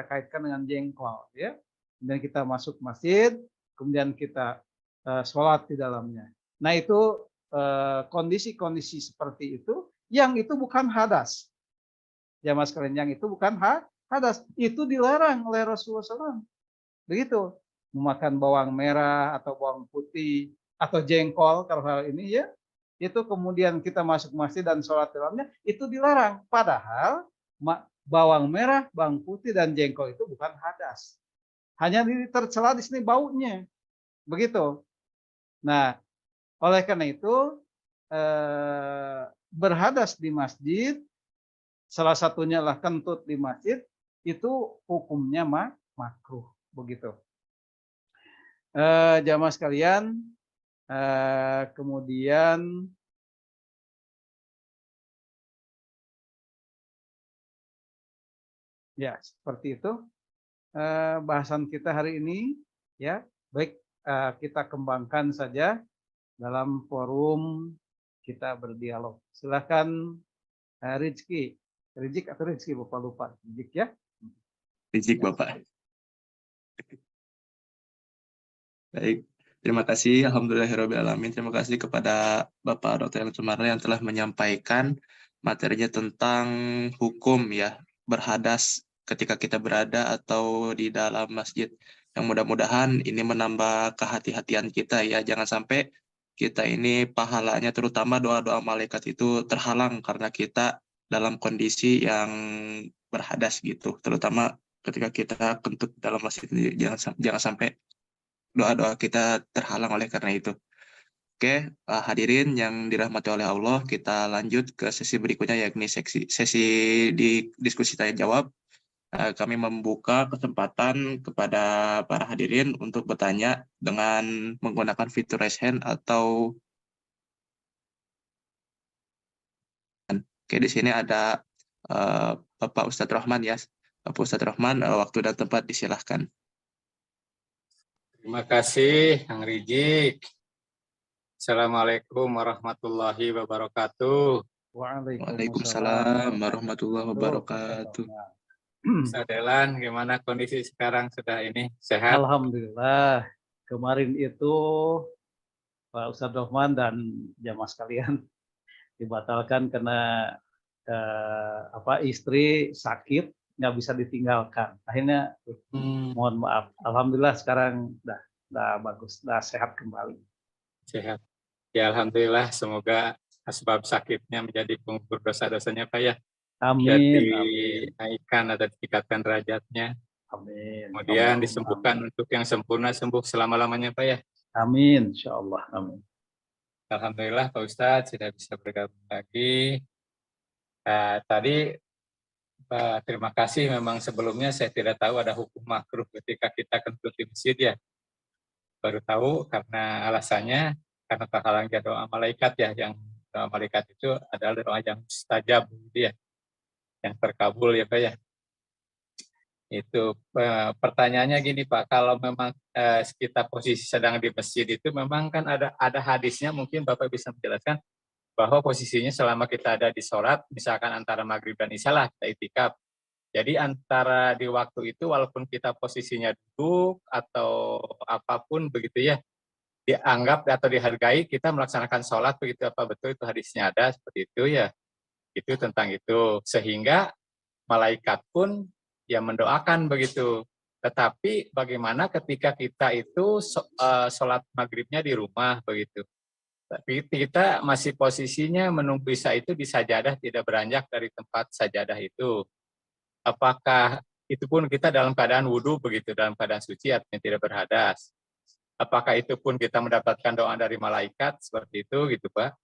kaitkan dengan jengkol, ya. Kemudian kita masuk masjid, kemudian kita sholat di dalamnya. Nah, itu kondisi-kondisi seperti itu, yang itu bukan hadas. Jamaah sekalian, yang itu bukan hadas. Itu dilarang oleh Rasulullah SAW. Begitu. Memakan bawang merah atau bawang putih atau jengkol, kalau hal ini ya, itu kemudian kita masuk masjid dan sholat di dalamnya, itu dilarang. Padahal bawang merah, bawang putih, dan jengkol itu bukan hadas. Hanya tercela di sini baunya. Begitu. Nah, oleh karena itu berhadas di masjid, salah satunya adalah kentut di masjid, itu hukumnya makruh. Begitu. Jamaah sekalian, Kemudian ya seperti itu bahasan kita hari ini ya. Baik, kita kembangkan saja dalam forum kita berdialog. Silakan Rizky, Rizik atau Rizky, Bapak lupa. Rizik ya. Rizik Bapak. Baik, terima kasih. Alhamdulillahirrahmanirrahim. Terima kasih kepada Bapak Dr. Elman Sumarna yang telah menyampaikan materinya tentang hukum ya, berhadas ketika kita berada atau di dalam masjid. Yang mudah-mudahan ini menambah kehati-hatian kita ya. Jangan sampai kita ini pahalanya, terutama doa-doa malaikat itu terhalang karena kita dalam kondisi yang berhadas gitu. Terutama ketika kita kentut dalam masjid, jangan sampai doa-doa kita terhalang oleh karena itu. Oke, hadirin yang dirahmati oleh Allah, kita lanjut ke sesi berikutnya, yakni sesi di diskusi tanya jawab. Kami membuka kesempatan kepada para hadirin untuk bertanya dengan menggunakan fitur raise hand atau oke, di sini ada Bapak Ustadz Rahman ya. Bapak Ustadz Rahman, waktu dan tempat disilahkan. Terima kasih, Kang Rizik. Assalamualaikum warahmatullahi wabarakatuh. Waalaikumsalam warahmatullahi wabarakatuh. Ustaz Delan, gimana kondisi sekarang sudah ini? Sehat? Alhamdulillah. Kemarin itu Pak Ustadz Rahman dan jamaah sekalian dibatalkan karena istri sakit, nggak bisa ditinggalkan. Akhirnya mohon maaf. Alhamdulillah sekarang udah bagus, udah sehat kembali. Sehat. Ya Alhamdulillah, semoga asbab sakitnya menjadi pengukur dosa-dosanya Pak ya. Amin. Dinaikkan atau ditingkatkan derajatnya. Amin. Kemudian disembuhkan untuk yang sempurna, sembuh selama-lamanya Pak ya. Amin, insya Allah. Amin. Alhamdulillah Pak Ustadz sudah bisa bergabung lagi. Tadi terima kasih, memang sebelumnya saya tidak tahu ada hukum makruh ketika kita kentut di masjid ya. Baru tahu karena alasannya karena terhalangnya doa malaikat ya, yang doa malaikat itu adalah doa yang mustajab gitu ya, yang terkabul ya Pak ya. Itu pertanyaannya gini Pak, kalau memang kita posisi sedang di masjid itu memang kan ada hadisnya, mungkin Bapak bisa menjelaskan bahwa posisinya selama kita ada di sholat, misalkan antara maghrib dan isya lah kita itikaf. Jadi antara di waktu itu walaupun kita posisinya duduk atau apapun begitu ya, dianggap atau dihargai kita melaksanakan sholat begitu, apa betul itu hadisnya ada seperti itu ya? Itu tentang itu, sehingga malaikat pun ya mendoakan begitu. Tetapi bagaimana ketika kita itu sholat maghribnya di rumah begitu, tapi kita masih posisinya menunggu isya itu di sajadah, tidak beranjak dari tempat sajadah itu. Apakah itu pun kita dalam keadaan wudhu begitu, dalam keadaan suci artinya tidak berhadas. Apakah itu pun kita mendapatkan doa dari malaikat seperti itu gitu Pak?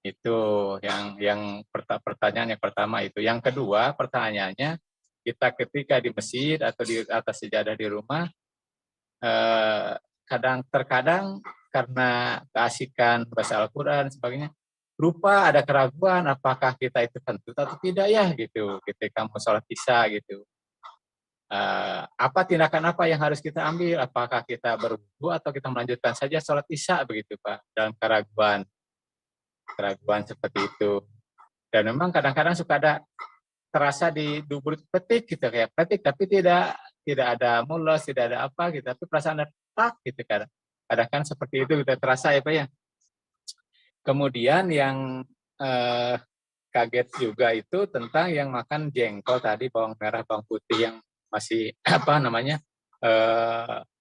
Itu yang pertanyaan yang pertama itu. Yang kedua pertanyaannya, kita ketika di masjid atau di atas sajadah di rumah, terkadang karena keasikan baca Al-Quran dan sebagainya, lupa ada keraguan apakah kita itu kentut atau tidak ya gitu ketika mau sholat isya gitu. Apa tindakan apa yang harus kita ambil? Apakah kita berwudu atau kita melanjutkan saja sholat isya begitu Pak, dalam keraguan seperti itu. Dan memang kadang-kadang suka ada terasa di dubur petik gitu, kayak petik tapi tidak ada mulos, tidak ada apa gitu, tapi perasaan ada tak gitu kan. Kadang kan seperti itu kita terasa ya Pak ya. Kemudian yang kaget juga itu tentang yang makan jengkol tadi, bawang merah, bawang putih yang masih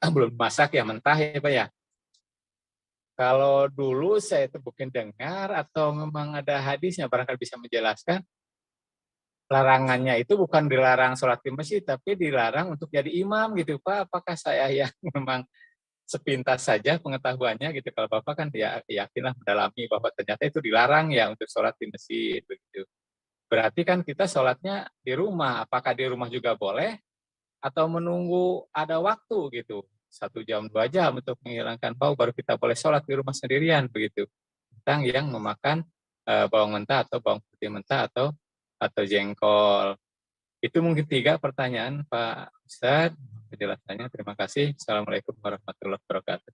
belum masak ya, mentah ya Pak ya. Kalau dulu saya itu mungkin dengar atau memang ada hadisnya, barangkali bisa menjelaskan, larangannya itu bukan dilarang sholat di masjid, tapi dilarang untuk jadi imam gitu Pak. Apakah saya yang memang sepintas saja pengetahuannya gitu, kalau Bapak kan ya yakinlah mendalami bahwa ternyata itu dilarang ya untuk sholat di masjid begitu. Berarti kan kita sholatnya di rumah, apakah di rumah juga boleh atau menunggu ada waktu gitu 1 jam 2 jam untuk menghilangkan bau, baru kita boleh sholat di rumah sendirian begitu. Tentang yang memakan bawang mentah atau bawang putih mentah atau jengkol. Itu mungkin 3 pertanyaan Pak Ustadz penjelasannya. Terima kasih. Assalamualaikum warahmatullahi wabarakatuh.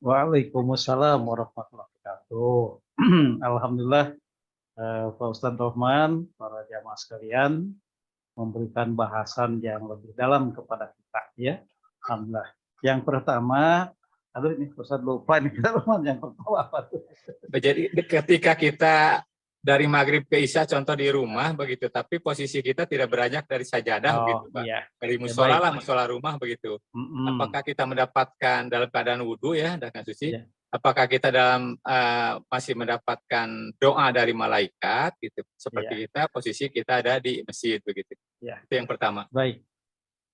Waalaikumsalam warahmatullahi wabarakatuh. Alhamdulillah, Pak Ustadz Rohman, para jamaah sekalian, memberikan bahasan yang lebih dalam kepada kita, ya. Alhamdulillah. Yang pertama, aduh ini Ustadz lupa nih, yang pertama apa tuh? Jadi ketika kita dari maghrib ke isya contoh di rumah begitu, tapi posisi kita tidak beranjak dari sajadah begitu Pak. Iya. Dari Ya, musola baik. lah, musola rumah begitu. Apakah kita mendapatkan dalam keadaan wudhu ya, dan suci? Ya. Apakah kita dalam masih mendapatkan doa dari malaikat gitu? Seperti kita posisi kita ada di masjid begitu. Ya. Itu yang pertama. Baik.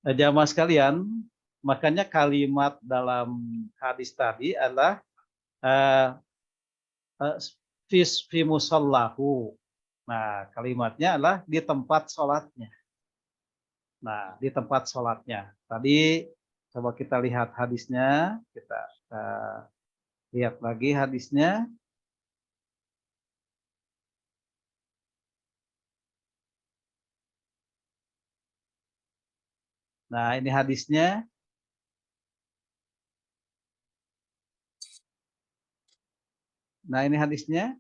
Jamaah sekalian, makanya kalimat dalam hadis tadi adalah fi musallahu. Nah, kalimatnya adalah di tempat sholatnya. Nah, di tempat sholatnya. Tadi coba kita lihat hadisnya, kita lihat lagi hadisnya. Nah, ini hadisnya. Nah, ini hadisnya.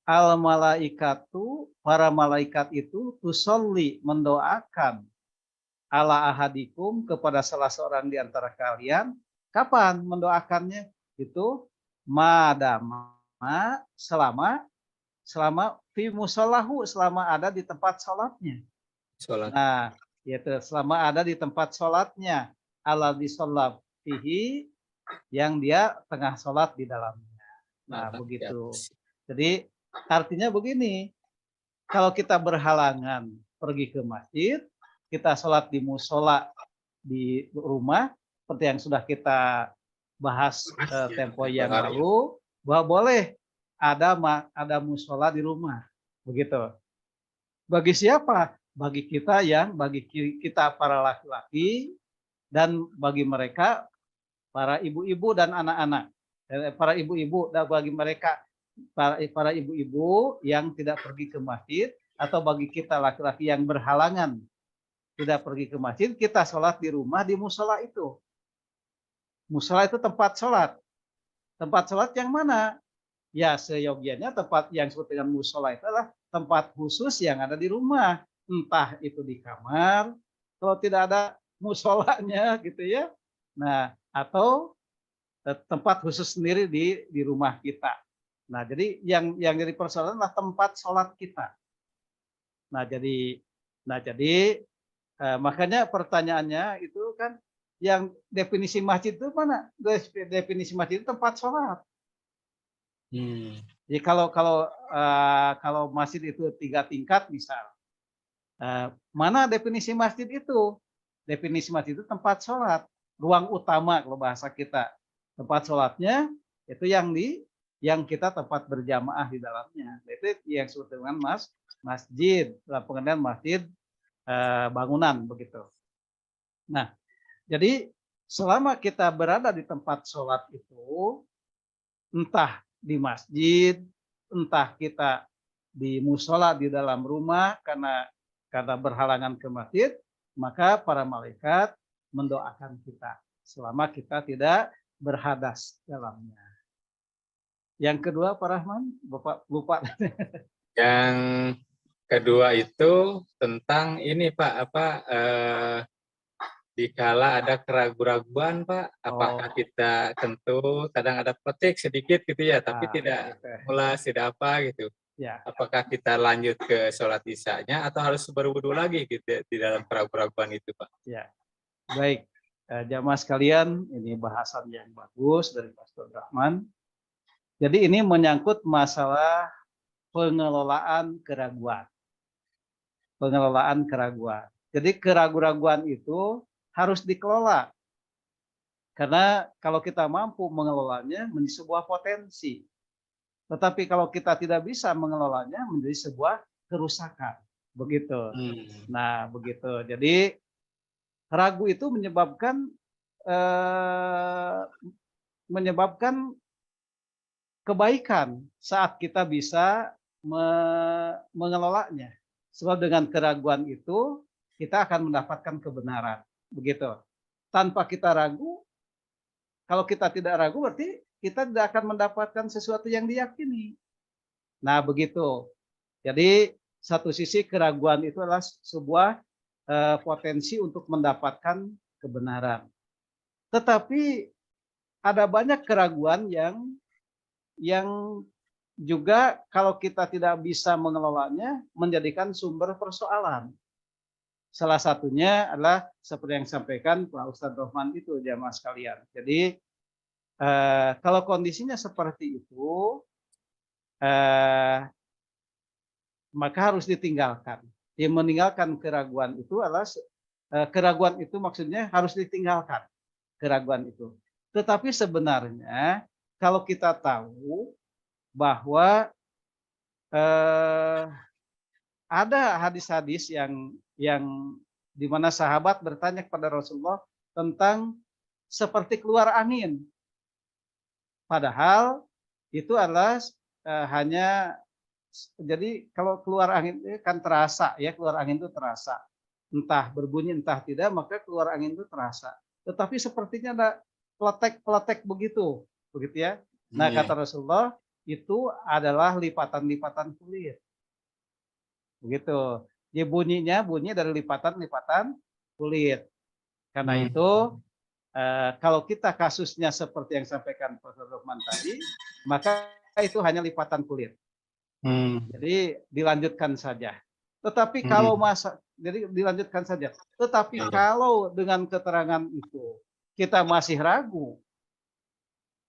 Al malaikatu, para malaikat itu tusolli, mendoakan ala ahadikum, kepada salah seorang di antara kalian. Kapan mendoakannya? Itu madama, selama fi musallahu, selama ada di tempat sholatnya. Sholat. Nah, yaitu selama ada di tempat sholatnya, ala disollat fihi, yang dia tengah sholat di dalamnya. Nah, begitu. Jadi artinya begini, kalau kita berhalangan pergi ke masjid, kita sholat di musola di rumah, seperti yang sudah kita bahas tempo yang lalu, bahwa boleh ada musola di rumah, begitu. Bagi siapa? Bagi kita para laki-laki, dan bagi mereka para ibu-ibu dan anak-anak. Para ibu-ibu, dan bagi mereka para ibu-ibu yang tidak pergi ke masjid, atau bagi kita laki-laki yang berhalangan tidak pergi ke masjid, kita sholat di rumah di musola itu. Musola itu tempat sholat. Tempat sholat yang mana? Ya, seyogianya tempat yang disebut dengan musola itu adalah tempat khusus yang ada di rumah. Entah itu di kamar, kalau tidak ada musolanya gitu ya. Nah, atau tempat khusus sendiri di rumah kita. Nah, jadi yang jadi persoalan adalah tempat sholat kita. Nah, jadi makanya pertanyaannya itu kan, yang definisi masjid itu mana? Definisi masjid itu tempat sholat. Jadi kalau masjid itu 3 tingkat misal, mana definisi masjid itu? Definisi masjid itu tempat sholat, ruang utama kalau bahasa kita. Tempat sholatnya itu yang kita tempat berjamaah di dalamnya. Itu yang disebut dengan masjid, dalam pengertian masjid bangunan begitu. Nah, jadi selama kita berada di tempat sholat itu, entah di masjid, entah kita di musola di dalam rumah karena berhalangan ke masjid, maka para malaikat mendoakan kita selama kita tidak berhadas dalamnya. Yang kedua, Pak Rahman, Bapak lupa. Yang kedua itu tentang ini Pak, dikala ada keraguan-raguan Pak, apakah kita tentu kadang ada petik sedikit gitu ya, tapi tidak ulas, tidak apa gitu. Ya. Apakah kita lanjut ke sholat isya-nya atau harus berwudu lagi gitu di dalam keraguan-raguan itu Pak? Ya, baik. Jamaah sekalian, ini bahasan yang bagus dari Pastor Rahman. Jadi ini menyangkut masalah pengelolaan keraguan. Pengelolaan keraguan. Jadi keraguan-raguan itu harus dikelola. Karena kalau kita mampu mengelolanya menjadi sebuah potensi. Tetapi kalau kita tidak bisa mengelolanya menjadi sebuah kerusakan. Begitu. Nah, begitu. Jadi ragu itu menyebabkan menyebabkan kebaikan saat kita bisa mengelolanya. Sebab dengan keraguan itu kita akan mendapatkan kebenaran. Begitu. Tanpa kita ragu, kalau kita tidak ragu berarti kita tidak akan mendapatkan sesuatu yang diyakini. Nah, begitu. Jadi satu sisi keraguan itu adalah sebuah potensi untuk mendapatkan kebenaran. Tetapi ada banyak keraguan yang juga kalau kita tidak bisa mengelolanya menjadikan sumber persoalan. Salah satunya adalah seperti yang disampaikan Pak Ustadz Rohman itu, jamaah sekalian. Jadi kalau kondisinya seperti itu, maka harus ditinggalkan. Yang meninggalkan keraguan itu adalah keraguan itu maksudnya harus ditinggalkan keraguan itu. Tetapi sebenarnya kalau kita tahu bahwa ada hadis-hadis yang di mana sahabat bertanya kepada Rasulullah tentang seperti keluar angin. Padahal itu adalah hanya, jadi kalau keluar angin itu kan terasa ya, keluar angin itu terasa. Entah berbunyi entah tidak, maka keluar angin itu terasa. Tetapi sepertinya ada peletek-peletek begitu ya. Nah, kata Rasulullah, itu adalah lipatan-lipatan kulit. Begitu. Jadi bunyi dari lipatan-lipatan kulit. Karena itu, kalau kita kasusnya seperti yang disampaikan Profesor Rahman tadi, maka itu hanya lipatan kulit. Jadi dilanjutkan saja. Tetapi kalau jadi dilanjutkan saja. Tetapi kalau dengan keterangan itu kita masih ragu,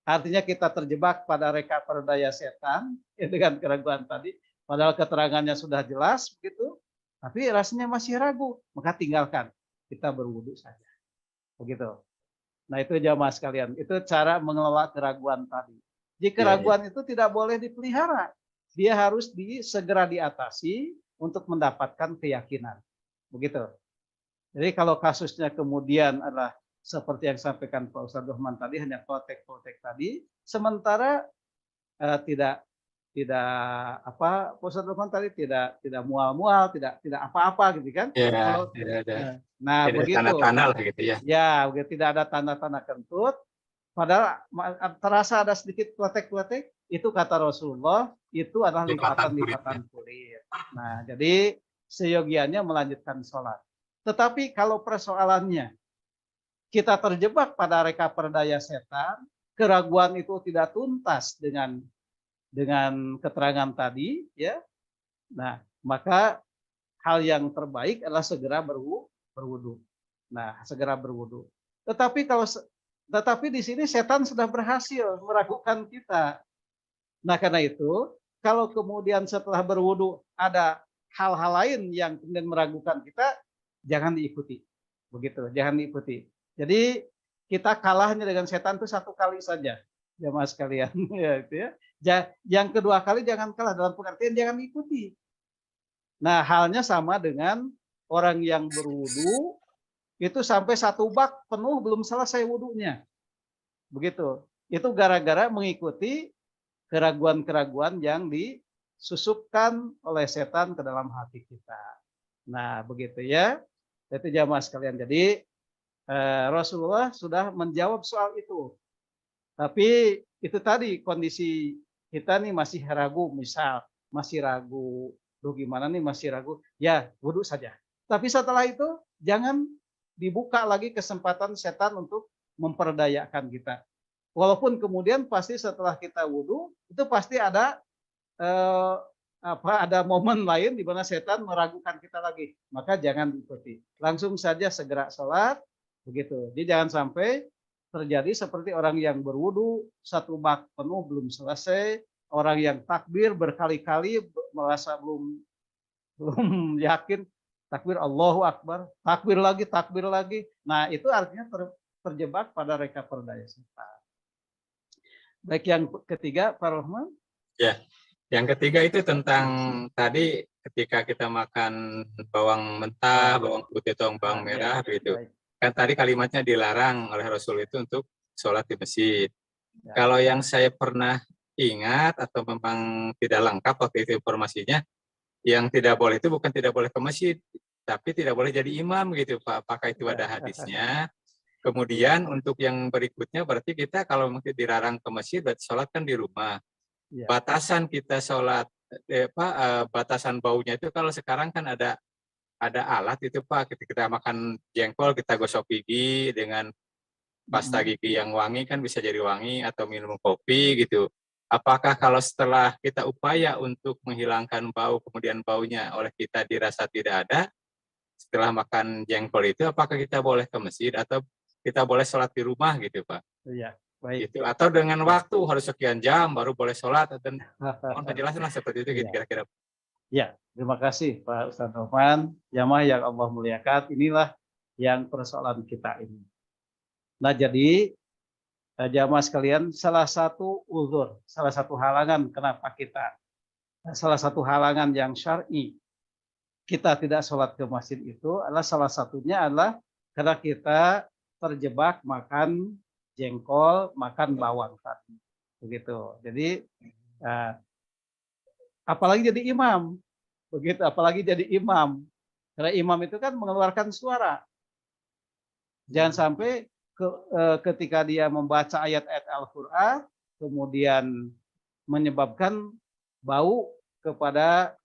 artinya kita terjebak pada reka perdaya setan dengan keraguan tadi, padahal keterangannya sudah jelas begitu, tapi rasanya masih ragu, maka tinggalkan, kita berwudu saja. Begitu. Nah, itu jamaah sekalian, itu cara mengelola keraguan tadi. Jika keraguan itu tidak boleh dipelihara, dia harus segera diatasi untuk mendapatkan keyakinan. Begitu. Jadi kalau kasusnya kemudian adalah seperti yang disampaikan Pak Ustadz Rahman tadi, hanya protek-protek tadi, sementara tidak apa, Pak Ustadz Rahman tadi tidak mual-mual, tidak apa-apa gitu kan? Ya, tidak ada. Nah, tidak begitu. Tanda-tanda gitu ya. Ya, begitu, tidak ada tanda-tanda kentut. Padahal terasa ada sedikit pletek-pletek, itu kata Rasulullah, itu adalah lipatan-lipatan kulit. Nah, jadi seyogianya melanjutkan sholat. Tetapi kalau persoalannya kita terjebak pada reka perdaya setan, keraguan itu tidak tuntas dengan keterangan tadi, ya. Nah, maka hal yang terbaik adalah segera berwudu. Nah, segera berwudu. Tetapi di sini setan sudah berhasil meragukan kita. Nah, karena itu, kalau kemudian setelah berwudu ada hal-hal lain yang kemudian meragukan kita, jangan diikuti. Begitu, jangan diikuti. Jadi kita kalahnya dengan setan itu satu kali saja, jamaah sekalian. Yang kedua kali jangan kalah, dalam pengertian jangan diikuti. Nah, halnya sama dengan orang yang berwudu, itu sampai 1 bak penuh belum selesai wudunya. Begitu. Itu gara-gara mengikuti keraguan-keraguan yang disusupkan oleh setan ke dalam hati kita. Nah, begitu ya. Itu jamaah sekalian. Jadi Rasulullah sudah menjawab soal itu. Tapi itu tadi kondisi kita nih masih ragu, misal masih ragu, gimana nih masih ragu, ya wudu saja. Tapi setelah itu jangan dibuka lagi kesempatan setan untuk memperdayakan kita. Walaupun kemudian pasti setelah kita wudu itu pasti ada ada momen lain di mana setan meragukan kita lagi. Maka jangan diikuti. Langsung saja segera sholat. Begitu. Jadi jangan sampai terjadi seperti orang yang berwudu 1 bak penuh belum selesai, orang yang takbir berkali-kali merasa belum yakin, takbir Allahu Akbar, takbir lagi. Nah, itu artinya terjebak pada reka perdaya setan. Baik, yang ketiga, Pak Rahman. Ya, yang ketiga itu tentang tadi ketika kita makan bawang mentah, bawang putih atau bawang merah, begitu. kan tadi kalimatnya dilarang oleh Rasul itu untuk sholat di masjid. Ya. Kalau yang saya pernah ingat atau memang tidak lengkap waktu itu informasinya, yang tidak boleh itu bukan tidak boleh ke masjid, tapi tidak boleh jadi imam gitu Pak. Apakah itu ada hadisnya? Kemudian untuk yang berikutnya berarti kita kalau mungkin dilarang ke masjid berarti sholat kan di rumah. Ya. Batasan kita sholat, batasan baunya itu kalau sekarang kan ada alat itu Pak, ketika kita makan jengkol kita gosok gigi dengan pasta gigi yang wangi kan bisa jadi wangi atau minum kopi gitu. Apakah kalau setelah kita upaya untuk menghilangkan bau kemudian baunya oleh kita dirasa tidak ada, setelah makan jengkol itu apakah kita boleh ke masjid atau kita boleh sholat di rumah gitu Pak? Iya, baik. Gitu. Atau dengan waktu harus sekian jam baru boleh sholat dan mohon penjelasan seperti itu gitu Iya. kira-kira. Ya, terima kasih Pak Ustadz Rahman. Jamaah yang Allah muliakan, inilah yang persoalan kita ini. Nah, jadi jamaah sekalian, salah satu uzur, salah satu halangan kenapa kita, salah satu halangan yang syar'i kita tidak sholat ke masjid itu adalah salah satunya adalah karena kita terjebak makan jengkol, makan bawang tadi. Begitu. Jadi apalagi jadi imam. Begitu, apalagi jadi imam. Karena imam itu kan mengeluarkan suara. Jangan sampai ketika dia membaca ayat-ayat Al-Quran, kemudian menyebabkan bau kepada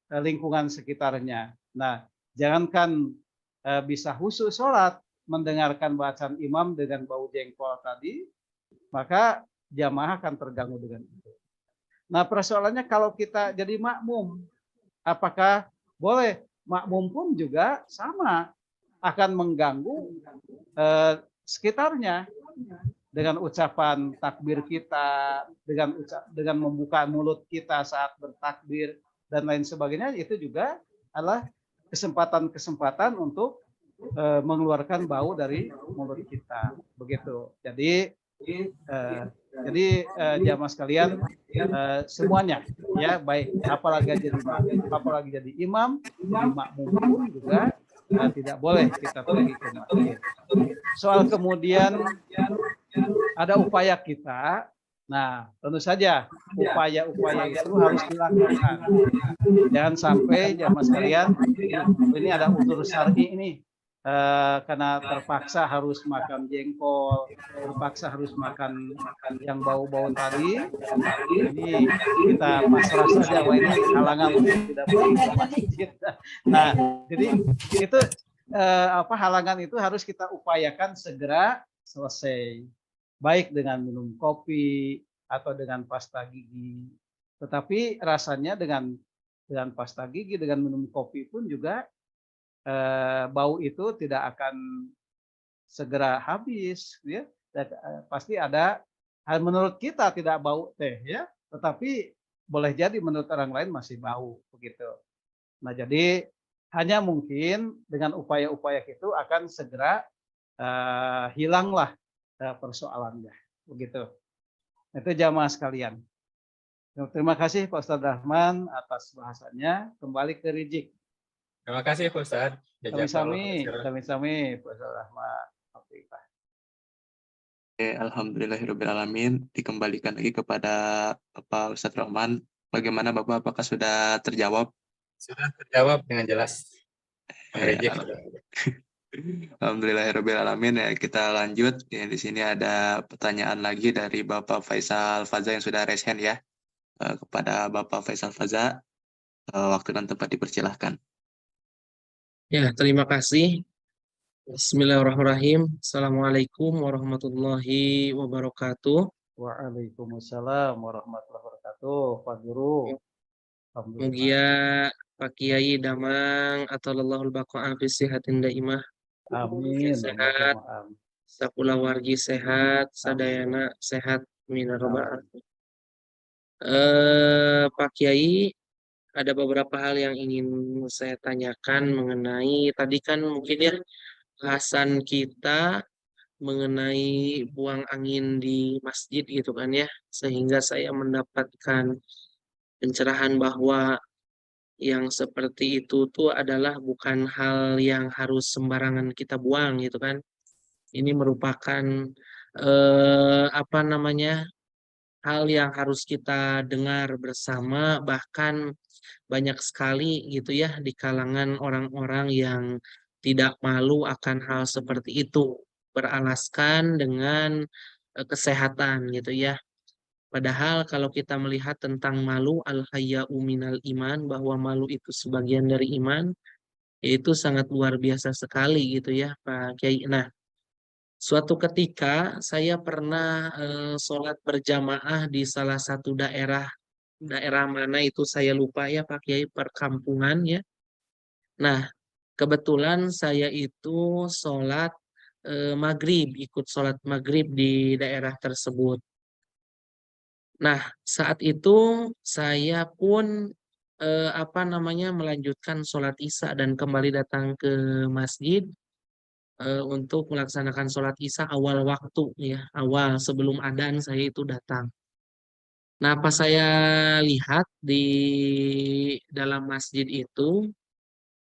lingkungan sekitarnya. Nah, jangankan bisa khusyuk sholat, mendengarkan bacaan imam dengan bau jengkol tadi, maka jamaah akan terganggu dengan itu. Nah, persoalannya kalau kita jadi makmum, apakah boleh? Makmum pun juga sama, akan mengganggu sekitarnya dengan ucapan takbir kita, dengan membuka mulut kita saat bertakbir dan lain sebagainya, itu juga adalah kesempatan-kesempatan untuk mengeluarkan bau dari mulut kita. Begitu. Jadi jamaah sekalian, semuanya ya, baik apalagi jadi imam, jadi makmum pun juga tidak boleh kita pergi ke masjid. Soal kemudian ada upaya kita, nah tentu saja upaya-upaya itu harus dilakukan. Jangan sampai jamaah sekalian, ini ada uzur syar'i ini, karena terpaksa harus makan jengkol, terpaksa harus makan yang bau-bau tadi. Ini kita pasrah saja, wah ini halangan untuk tidak pergi ke masjid. Nah, jadi itu halangan itu harus kita upayakan segera selesai, baik dengan minum kopi atau dengan pasta gigi. Tetapi rasanya dengan pasta gigi, dengan minum kopi pun juga bau itu tidak akan segera habis, ya. Pasti ada, menurut kita tidak bau teh, ya, tetapi boleh jadi menurut orang lain masih bau, begitu. Nah, jadi hanya mungkin dengan upaya-upaya itu akan segera hilanglah persoalannya, begitu. Itu jamaah sekalian. Terima kasih Pak Ustadz Rahman atas bahasannya. Kembali ke Rizik. Terima kasih Pak Ustadz. Sami-sami Pak Ustadz Rahman. Alhamdulillahirrahmanirrahim. Dikembalikan lagi kepada Bapak Ustadz Rahman. Bagaimana Bapak, apakah sudah terjawab? Sudah terjawab dengan jelas. Alhamdulillahirrahmanirrahim. Ya, kita lanjut. Ya, di sini ada pertanyaan lagi dari Bapak Faisal Faza yang sudah raise hand ya. Kepada Bapak Faisal Faza, waktu dan tempat dipersilahkan. Ya, terima kasih. Bismillahirrahmanirrahim. Assalamualaikum warahmatullahi wabarakatuh. Waalaikumsalam warahmatullahi wabarakatuh. Pak Guru. Mugia Pak Kiai Damang atau Allahul Baqa'a fi sihatin daimah. Amin. Sehat. Sakula wargi sehat, sadayana sehat minarroba. Pak Kiai, ada beberapa hal yang ingin saya tanyakan mengenai tadi kan mungkin ya bahasan kita mengenai buang angin di masjid gitu kan ya, sehingga saya mendapatkan pencerahan bahwa yang seperti itu tuh adalah bukan hal yang harus sembarangan kita buang gitu kan. Ini merupakan apa namanya, hal yang harus kita dengar bersama, bahkan banyak sekali gitu ya di kalangan orang-orang yang tidak malu akan hal seperti itu, beralaskan dengan kesehatan gitu ya. Padahal kalau kita melihat tentang malu, al-haya'u minal iman, bahwa malu itu sebagian dari iman, itu sangat luar biasa sekali gitu ya Pak Kiai. Nah, suatu ketika saya pernah sholat berjamaah di salah satu daerah mana itu saya lupa ya Pak Kiai, perkampungan ya. Nah, kebetulan saya itu sholat maghrib, ikut sholat maghrib di daerah tersebut. Nah, saat itu saya pun apa namanya, melanjutkan sholat isya dan kembali datang ke masjid untuk melaksanakan sholat isya awal waktu ya, awal sebelum adzan saya itu datang. Nah, pas saya lihat di dalam masjid itu,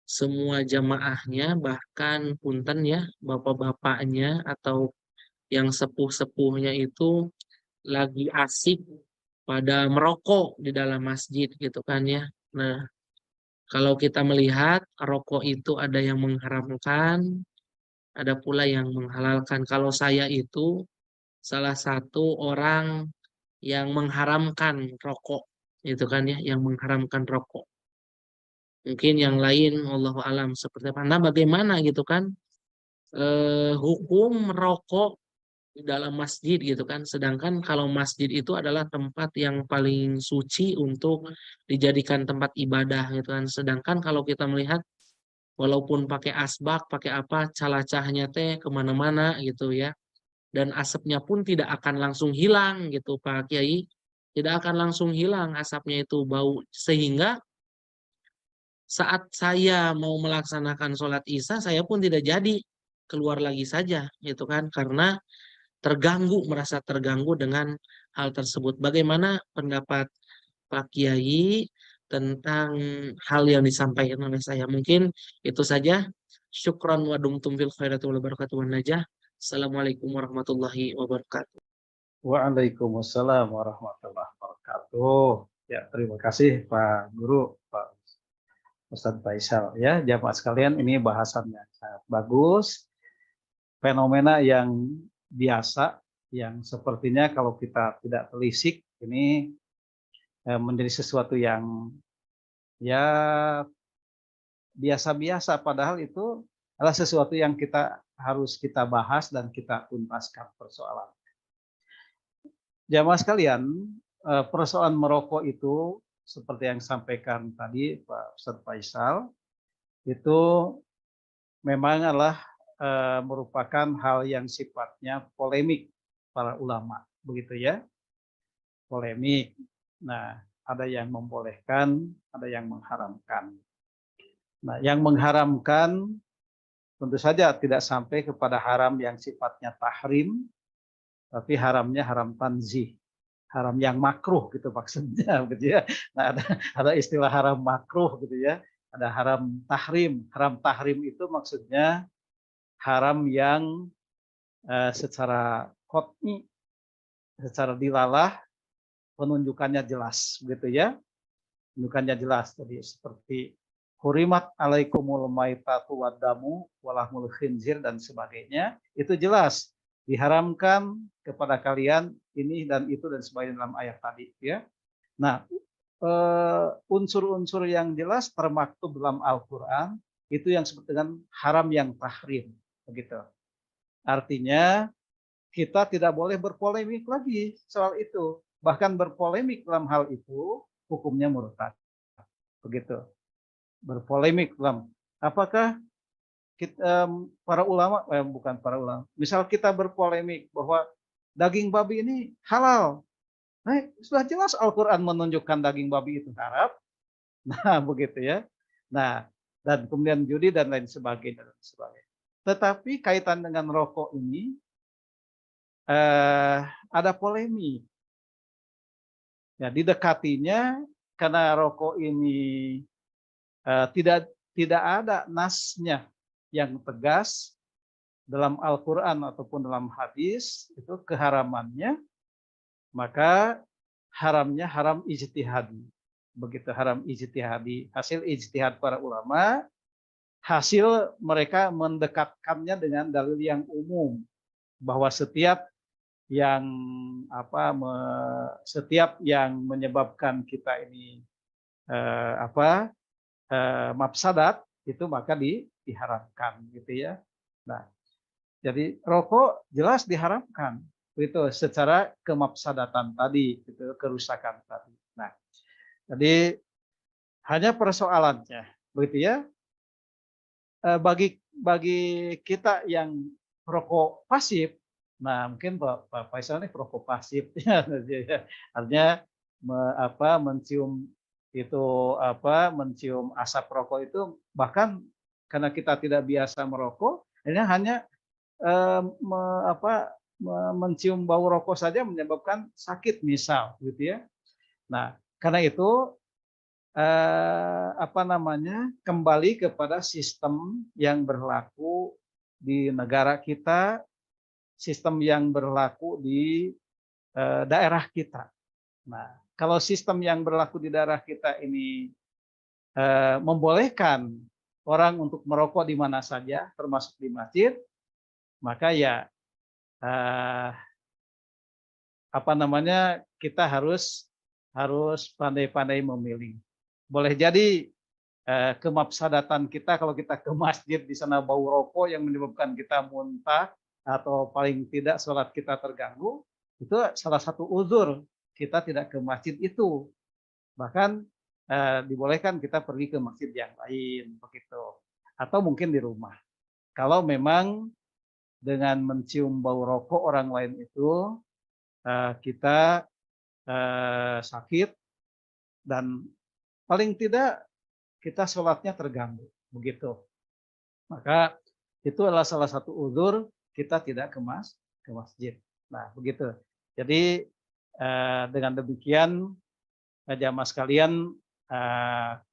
semua jamaahnya, bahkan punten ya, bapak-bapaknya atau yang sepuh-sepuhnya itu lagi asik pada merokok di dalam masjid gitu kan ya. Nah, kalau kita melihat rokok itu ada yang mengharamkan, ada pula yang menghalalkan. Kalau saya itu salah satu orang yang mengharamkan rokok, gitu kan ya, yang mengharamkan rokok. Mungkin yang lain, wallahu alam seperti apa. Nah, bagaimana gitu kan hukum merokok di dalam masjid gitu kan. Sedangkan kalau masjid itu adalah tempat yang paling suci untuk dijadikan tempat ibadah gitu kan. Sedangkan kalau kita melihat walaupun pakai asbak, pakai apa, calacahnya teh kemana-mana gitu ya. Dan asapnya pun tidak akan langsung hilang gitu Pak Kiai. Tidak akan langsung hilang asapnya itu bau. Sehingga saat saya mau melaksanakan sholat isya, saya pun tidak jadi keluar lagi saja gitu kan. Karena terganggu, merasa terganggu dengan hal tersebut. Bagaimana pendapat Pak Kiai tentang hal yang disampaikan oleh saya? Mungkin itu saja. Syukran wa dumtum fil khairati wal barakatuh wan najah. Assalamualaikum warahmatullahi wabarakatuh. Waalaikumsalam warahmatullahi wabarakatuh. Ya, terima kasih Pak Guru, Pak Ustadz Faisal. Ya, jamaah sekalian, ini bahasannya sangat bagus. Fenomena yang biasa, yang sepertinya kalau kita tidak telisik, ini menjadi sesuatu yang ya biasa-biasa, padahal itu adalah sesuatu yang harus kita bahas dan kita tuntaskan persoalan. Jamaah sekalian, persoalan merokok itu seperti yang disampaikan tadi Pak Ustadz Faisal, itu memang adalah merupakan hal yang sifatnya polemik para ulama, begitu ya, polemik. Nah, ada yang membolehkan, ada yang mengharamkan. Nah, yang mengharamkan tentu saja tidak sampai kepada haram yang sifatnya tahrim, tapi haramnya haram tanzih, haram yang makruh gitu maksudnya, gitu ya. Nah, ada istilah haram makruh gitu ya, ada haram tahrim. Haram tahrim itu maksudnya haram yang secara qot'i, secara dilalah penunjukannya jelas, gitu ya. Penunjukannya jelas, jadi seperti hurimat alaikumul maitatu wadamu walahmul khinzir dan sebagainya, itu jelas diharamkan kepada kalian ini dan itu dan sebagainya dalam ayat tadi ya. Nah, unsur-unsur yang jelas termaktub dalam Al-Qur'an itu yang disebut dengan haram yang tahrim, begitu. Artinya kita tidak boleh berpolemik lagi soal itu. Bahkan berpolemik dalam hal itu hukumnya murtad. Begitu. Berpolemik dalam apakah kita, para ulama bukan para ulama. Misal kita berpolemik bahwa daging babi ini halal. Nah, sudah jelas Al-Qur'an menunjukkan daging babi itu haram. Nah, begitu ya. Nah, dan kemudian judi dan lain sebagainya dan sebagainya. Tetapi kaitan dengan rokok ini ada polemik. Ya, didekatinya karena rokok ini tidak ada nasnya yang tegas dalam Al-Quran ataupun dalam hadis itu keharamannya, maka haramnya haram ijtihadi. Begitu haram ijtihadi, hasil ijtihad para ulama, hasil mereka mendekatkannya dengan dalil yang umum bahwa setiap yang setiap yang menyebabkan kita ini mafsadat itu maka diharamkan gitu ya. Nah, jadi rokok jelas diharamkan itu secara kemafsadatan tadi, itu kerusakan tadi. Nah, jadi hanya persoalannya begitu ya. Bagi kita yang perokok pasif, nah mungkin Pak Faisal ini perokok pasif ya, artinya mencium itu mencium asap rokok itu bahkan karena kita tidak biasa merokok, ini hanya mencium bau rokok saja menyebabkan sakit misal gitu ya. Nah, karena itu kembali kepada sistem yang berlaku di negara kita, sistem yang berlaku di daerah kita. Nah, kalau sistem yang berlaku di daerah kita ini membolehkan orang untuk merokok di mana saja, termasuk di masjid, maka ya kita harus pandai-pandai memilih. Boleh jadi kemafsadatan kita kalau kita ke masjid di sana bau rokok yang menyebabkan kita muntah atau paling tidak sholat kita terganggu, itu salah satu uzur kita tidak ke masjid itu. Bahkan dibolehkan kita pergi ke masjid yang lain begitu, atau mungkin di rumah. Kalau memang dengan mencium bau rokok orang lain itu kita sakit dan paling tidak kita sholatnya terganggu, begitu. Maka itu adalah salah satu uzur kita tidak ke masjid. Nah, begitu. Jadi dengan demikian, jamaah sekalian,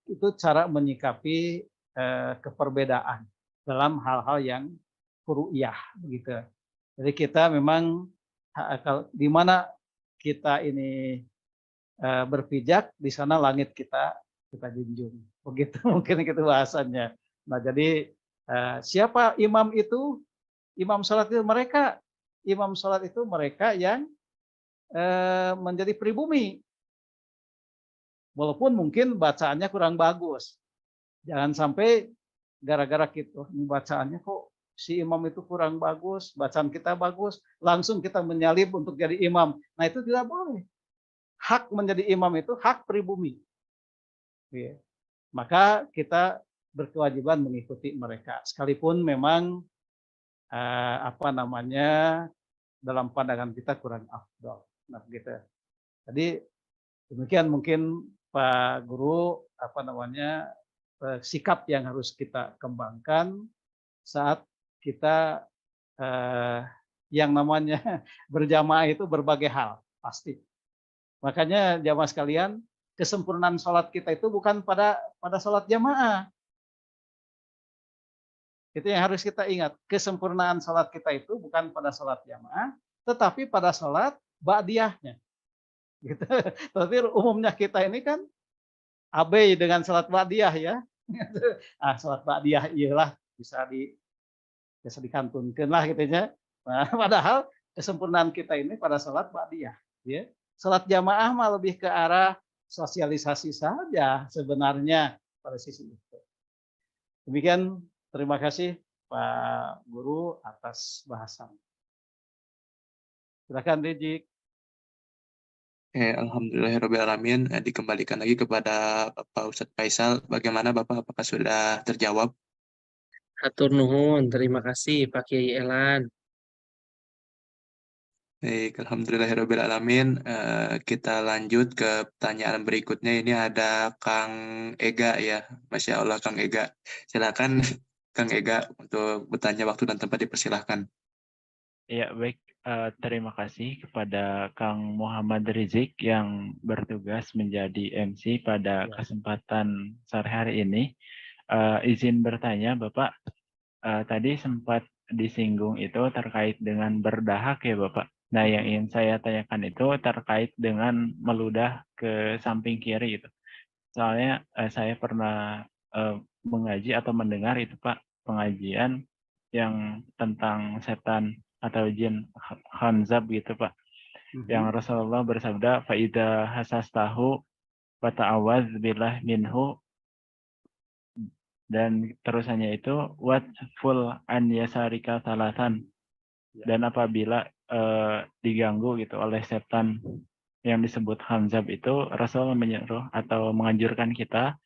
itu cara menyikapi keperbedaan dalam hal-hal yang furu'iyah, begitu. Jadi kita memang di mana kita ini berpijak, di sana langit kita junjung. Begitu mungkin itu bahasannya. Nah, jadi siapa imam itu? Imam sholat itu mereka yang menjadi pribumi. Walaupun mungkin bacaannya kurang bagus. Jangan sampai gara-gara kita bacaannya kok si imam itu kurang bagus, bacaan kita bagus, langsung kita menyalip untuk jadi imam. Nah, itu tidak boleh. Hak menjadi imam itu hak pribumi. Ya. Maka kita berkewajiban mengikuti mereka. Sekalipun memang dalam pandangan kita kurang afdal. Nah, gitu. Jadi demikian mungkin Pak Guru sikap yang harus kita kembangkan saat kita yang namanya berjamaah itu berbagai hal pasti. Makanya jamaah sekalian, kesempurnaan sholat kita itu bukan pada sholat jamaah. Itu yang harus kita ingat. Kesempurnaan sholat kita itu bukan pada sholat jamaah, tetapi pada sholat ba'diyahnya. Gitu. Tapi umumnya kita ini kan abai dengan sholat ba'diyah ya. Sholat ba'diyah iyalah bisa dikantunkan lah gitu ya. Nah, padahal kesempurnaan kita ini pada sholat ba'diyah. Ya. Sholat jamaah mah lebih ke arah sosialisasi saja sebenarnya pada sisi itu. Demikian, terima kasih Pak Guru atas bahasan. Silakan Rijik. Alhamdulillahirrahmanirrahim. Dikembalikan lagi kepada Bapak Ustadz Faisal. Bagaimana Bapak? Apakah sudah terjawab? Hatur nuhun, terima kasih Pak Kiai Elan. Baik, alhamdulillahirrahmanirrahim. Kita lanjut ke pertanyaan berikutnya. Ini ada Kang Ega ya. Masya Allah Kang Ega. Silakan Kang Ega untuk bertanya, waktu dan tempat dipersilahkan. Ya, baik. Terima kasih kepada Kang Muhammad Rizik yang bertugas menjadi MC pada Ya. kesempatan sore hari ini. Izin bertanya, Bapak, tadi sempat disinggung itu terkait dengan berdahak ya, Bapak. Nah, yang ingin saya tanyakan itu terkait dengan meludah ke samping kiri itu. Soalnya saya pernah mengaji atau mendengar itu, Pak, pengajian yang tentang setan atau jin khanzab gitu, Pak. Yang Rasulullah bersabda, "Faida hasastahu fata'awaz billah minhu." Dan terusannya itu, "What full an yasarika talatan." Dan apabila diganggu gitu oleh setan yang disebut khanzab itu, Rasul menyuruh atau menganjurkan kita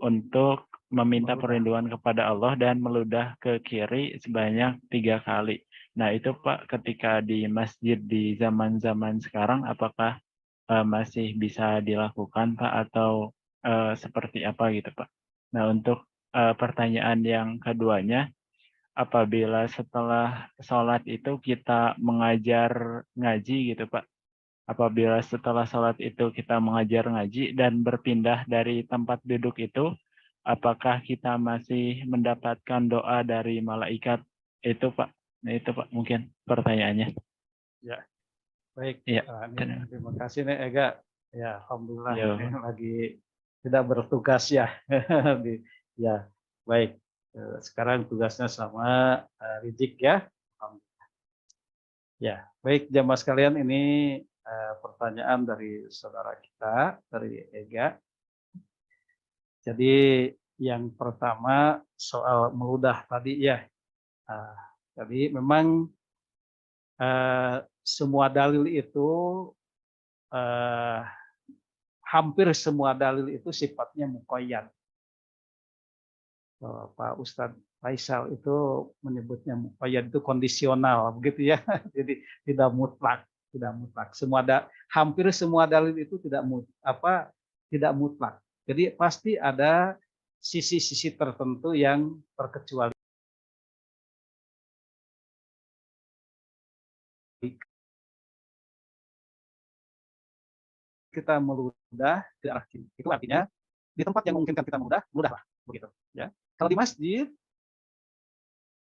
untuk meminta perlindungan kepada Allah dan meludah ke kiri sebanyak 3 kali. Nah itu Pak, ketika di masjid di zaman-zaman sekarang, apakah masih bisa dilakukan Pak atau seperti apa gitu Pak? Nah untuk pertanyaan yang keduanya, apabila setelah sholat itu kita mengajar ngaji gitu Pak, apabila setelah sholat itu kita mengajar ngaji dan berpindah dari tempat duduk itu, apakah kita masih mendapatkan doa dari malaikat itu, Pak? Nah, itu, Pak, mungkin pertanyaannya. Ya, baik. Iya. Terima kasih nih Ega. Ya, alhamdulillah Iya, ini Pak. lagi tidak bertugas ya. Ya, baik. Sekarang tugasnya sama Rizik ya. Ya, baik jamaah sekalian, ini pertanyaan dari saudara kita, dari Ega. Jadi yang pertama soal meludah tadi ya. Jadi memang semua dalil itu, hampir semua dalil itu sifatnya muqayyad. Pak Ustadz Faisal itu menyebutnya muqayyad itu kondisional, begitu ya. Jadi tidak mutlak, tidak mutlak. Hampir semua dalil itu tidak mutlak. Jadi pasti ada sisi-sisi tertentu yang terkecuali. Kita meludah ke arah kiri. Itu artinya di tempat yang memungkinkan kita meludahlah, begitu ya. Kalau di masjid,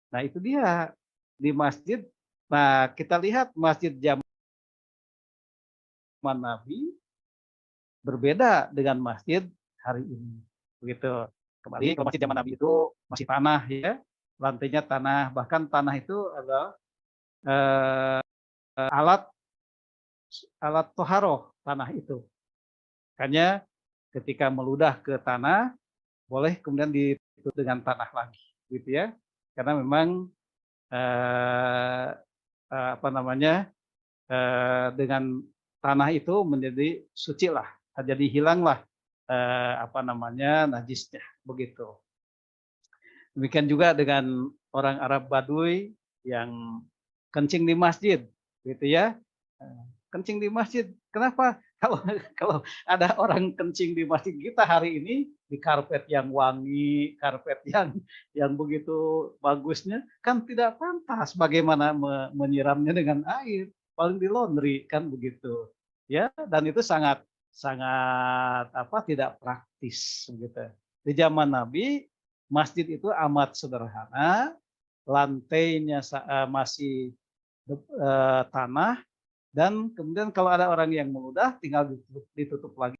nah itu dia di masjid. Nah, kita lihat masjid zaman Nabi berbeda dengan masjid hari ini. Begitu. Kembali kalau masjid zaman Nabi itu masih tanah ya, lantainya tanah, bahkan tanah itu adalah alat toharoh tanah itu. Makanya ketika meludah ke tanah boleh kemudian ditutup dengan tanah lagi, gitu ya. Karena memang dengan tanah itu menjadi suci lah, jadi hilanglah najisnya, begitu. Demikian juga dengan orang Arab Baduy yang kencing di masjid, gitu ya. Kencing di masjid, kenapa? Kalau ada orang kencing di masjid kita hari ini di karpet yang wangi, karpet yang begitu bagusnya, kan tidak pantas bagaimana menyiramnya dengan air, paling di laundry kan begitu. Ya, dan itu sangat tidak praktis begitu. Di zaman Nabi, masjid itu amat sederhana, lantainya masih tanah, dan kemudian kalau ada orang yang meludah tinggal ditutup lagi.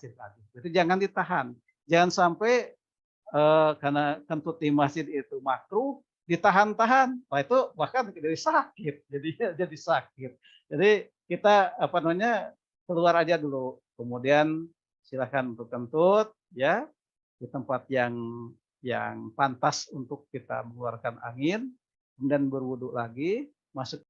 masjid lagi. Itu jangan ditahan. Jangan sampai karena kentut di masjid itu makruh, ditahan-tahan. Wah itu bahkan jadi sakit. Jadi sakit. Jadi kita keluar aja dulu. Kemudian silakan untuk kentut ya di tempat yang pantas untuk kita mengeluarkan angin, kemudian berwudu lagi, masuk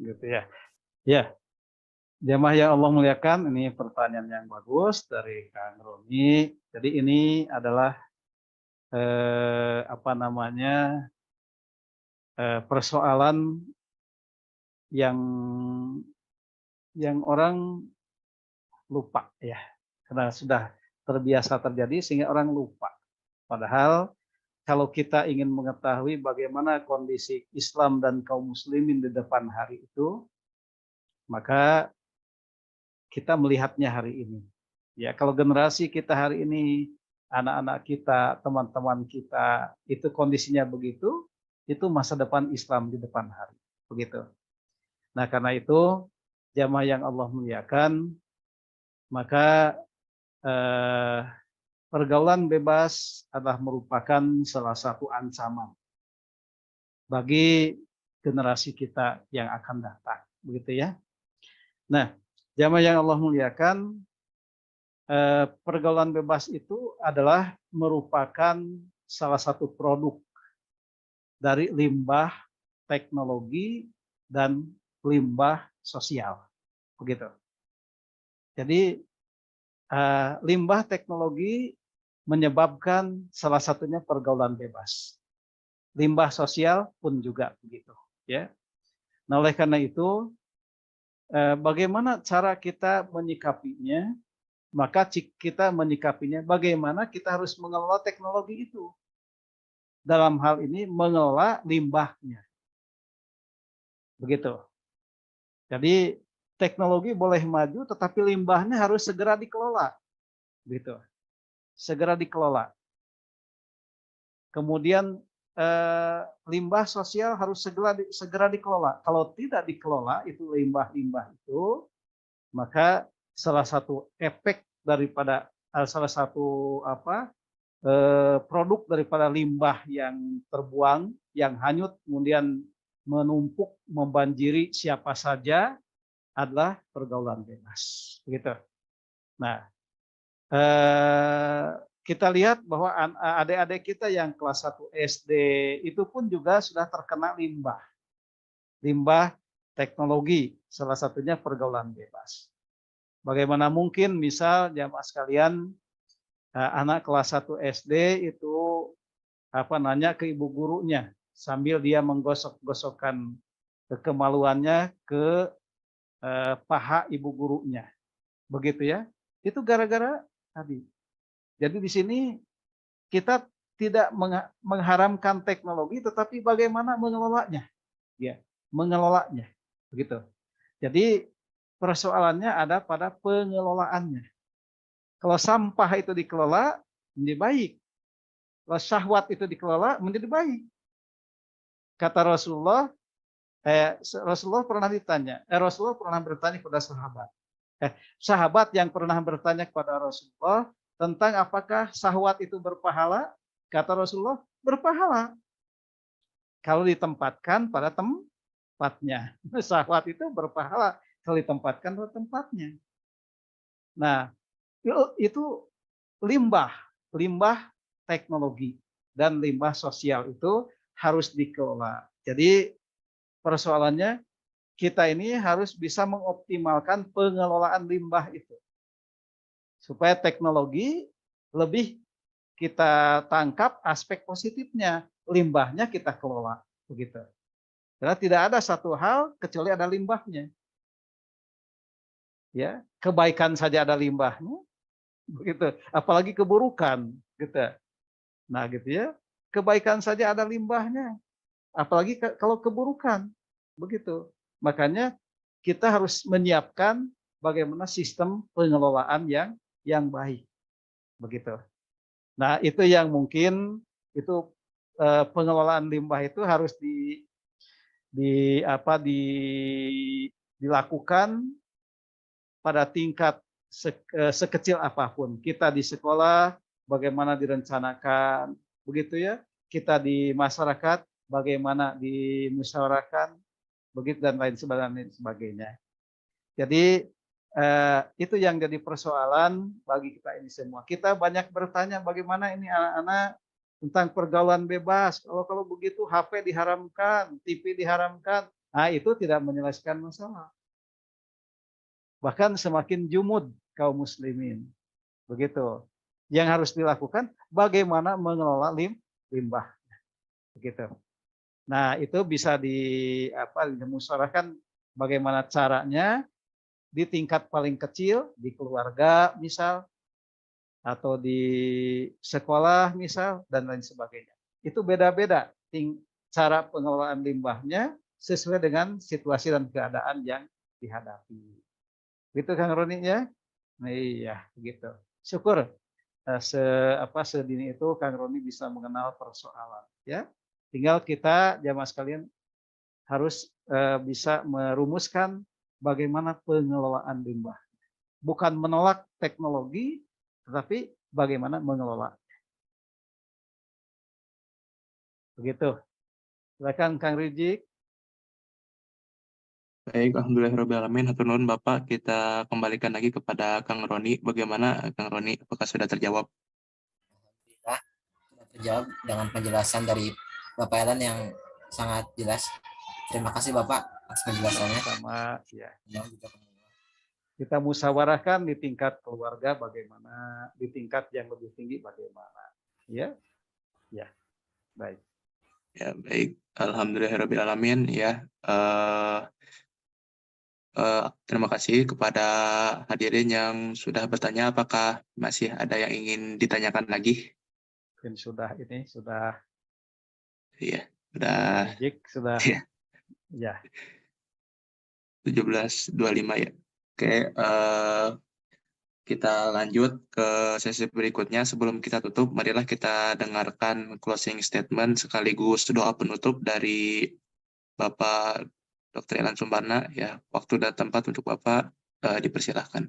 gitu ya. Ya, jamaah yang Allah muliakan, ini pertanyaan yang bagus dari Kang Roni. Jadi ini adalah persoalan yang orang lupa ya, karena sudah terbiasa terjadi sehingga orang lupa. Padahal kalau kita ingin mengetahui bagaimana kondisi Islam dan kaum muslimin di depan hari itu, maka kita melihatnya hari ini. Ya, kalau generasi kita hari ini, anak-anak kita, teman-teman kita, itu kondisinya begitu, itu masa depan Islam di depan hari. Begitu. Nah, karena itu, jamaah yang Allah muliakan, maka pergaulan bebas adalah merupakan salah satu ancaman bagi generasi kita yang akan datang. Begitu ya. Nah, jamaah yang Allah muliakan, pergaulan bebas itu adalah merupakan salah satu produk dari limbah teknologi dan limbah sosial. Begitu. Jadi limbah teknologi menyebabkan salah satunya pergaulan bebas. Limbah sosial pun juga begitu, ya. Nah, oleh karena itu bagaimana cara kita menyikapinya? Maka kita menyikapinya bagaimana kita harus mengelola teknologi itu. Dalam hal ini mengelola limbahnya. Begitu. Jadi teknologi boleh maju tetapi limbahnya harus segera dikelola. Begitu. Segera dikelola. Kemudian limbah sosial harus segera dikelola. Kalau tidak dikelola itu limbah-limbah itu, maka salah satu efek daripada salah satu produk daripada limbah yang terbuang, yang hanyut kemudian menumpuk membanjiri siapa saja adalah pergaulan bebas. Begitu. Nah, kita lihat bahwa adik-adik kita yang kelas 1 SD itu pun juga sudah terkena limbah. Limbah teknologi, salah satunya pergaulan bebas. Bagaimana mungkin misal jamaah sekalian, anak kelas 1 SD itu nanya ke ibu gurunya sambil dia menggosok-gosokkan kemaluannya ke paha ibu gurunya. Begitu ya. Itu gara-gara tadi. Jadi di sini kita tidak mengharamkan teknologi, tetapi bagaimana mengelolanya. Ya, mengelolanya. Begitu. Jadi persoalannya ada pada pengelolaannya. Kalau sampah itu dikelola, menjadi baik. Kalau syahwat itu dikelola, menjadi baik. Kata Rasulullah, Rasulullah pernah bertanya kepada sahabat. Sahabat yang pernah bertanya kepada Rasulullah tentang apakah syahwat itu berpahala, kata Rasulullah, berpahala. Kalau ditempatkan pada tempatnya. Syahwat itu berpahala kalau ditempatkan pada tempatnya. Nah, itu limbah teknologi dan limbah sosial itu harus dikelola. Jadi persoalannya kita ini harus bisa mengoptimalkan pengelolaan limbah itu. Supaya teknologi lebih kita tangkap aspek positifnya, limbahnya kita kelola, begitu. Karena tidak ada satu hal kecuali ada limbahnya. Ya, kebaikan saja ada limbahnya, begitu. Apalagi keburukan, gitu. Nah, gitu ya. Kebaikan saja ada limbahnya, apalagi kalau keburukan, begitu. Makanya kita harus menyiapkan bagaimana sistem pengelolaan yang baik, begitu. Nah, itu yang mungkin itu pengelolaan limbah itu harus dilakukan pada tingkat sekecil apapun. Kita di sekolah bagaimana direncanakan, begitu ya. Kita di masyarakat bagaimana dimusyawarahkan, begitu dan lain sebagainya. Jadi itu yang jadi persoalan bagi kita ini semua. Kita banyak bertanya bagaimana ini anak-anak tentang pergaulan bebas. Kalau begitu HP diharamkan, TV diharamkan. Nah, itu tidak menyelesaikan masalah. Bahkan semakin jumud kaum muslimin. Begitu. Yang harus dilakukan bagaimana mengelola limbah. Begitu. Nah, itu bisa dimusyawarahkan bagaimana caranya di tingkat paling kecil, di keluarga misal, atau di sekolah misal, dan lain sebagainya. Itu beda-beda cara pengelolaan limbahnya sesuai dengan situasi dan keadaan yang dihadapi. Gitu Kang Roni ya? Nah, iya, begitu. Syukur sedini itu Kang Roni bisa mengenal persoalan. Ya, tinggal kita jamaah sekalian harus bisa merumuskan bagaimana pengelolaan limbah. Bukan menolak teknologi, tetapi bagaimana mengelola. Begitu. Silakan Kang Rizik. Baik, alhamdulillahirobbilalamin. Hatur nuhun Bapak. Kita kembalikan lagi kepada Kang Roni. Bagaimana Kang Roni? Apakah sudah terjawab? Alhamdulillah sudah terjawab dengan penjelasan dari Bapak Elan yang sangat jelas. Terima kasih Bapak atas penjelasannya. Sama ya. Kita musyawarahkan di tingkat keluarga bagaimana, di tingkat yang lebih tinggi bagaimana. Ya. Ya. Baik. Ya, baik. Alhamdulillahirobbilalamin ya. Terima kasih kepada hadirin yang sudah bertanya. Apakah masih ada yang ingin ditanyakan lagi? Mungkin sudah ini sudah. Iya, sudah. Sudah. Ya. Ya. 17.25 ya. Oke. kita lanjut ke sesi berikutnya. Sebelum kita tutup, marilah kita dengarkan closing statement sekaligus doa penutup dari Bapak Dr. Elan Sumbarna. Ya, waktu dan tempat untuk Bapak dipersilahkan.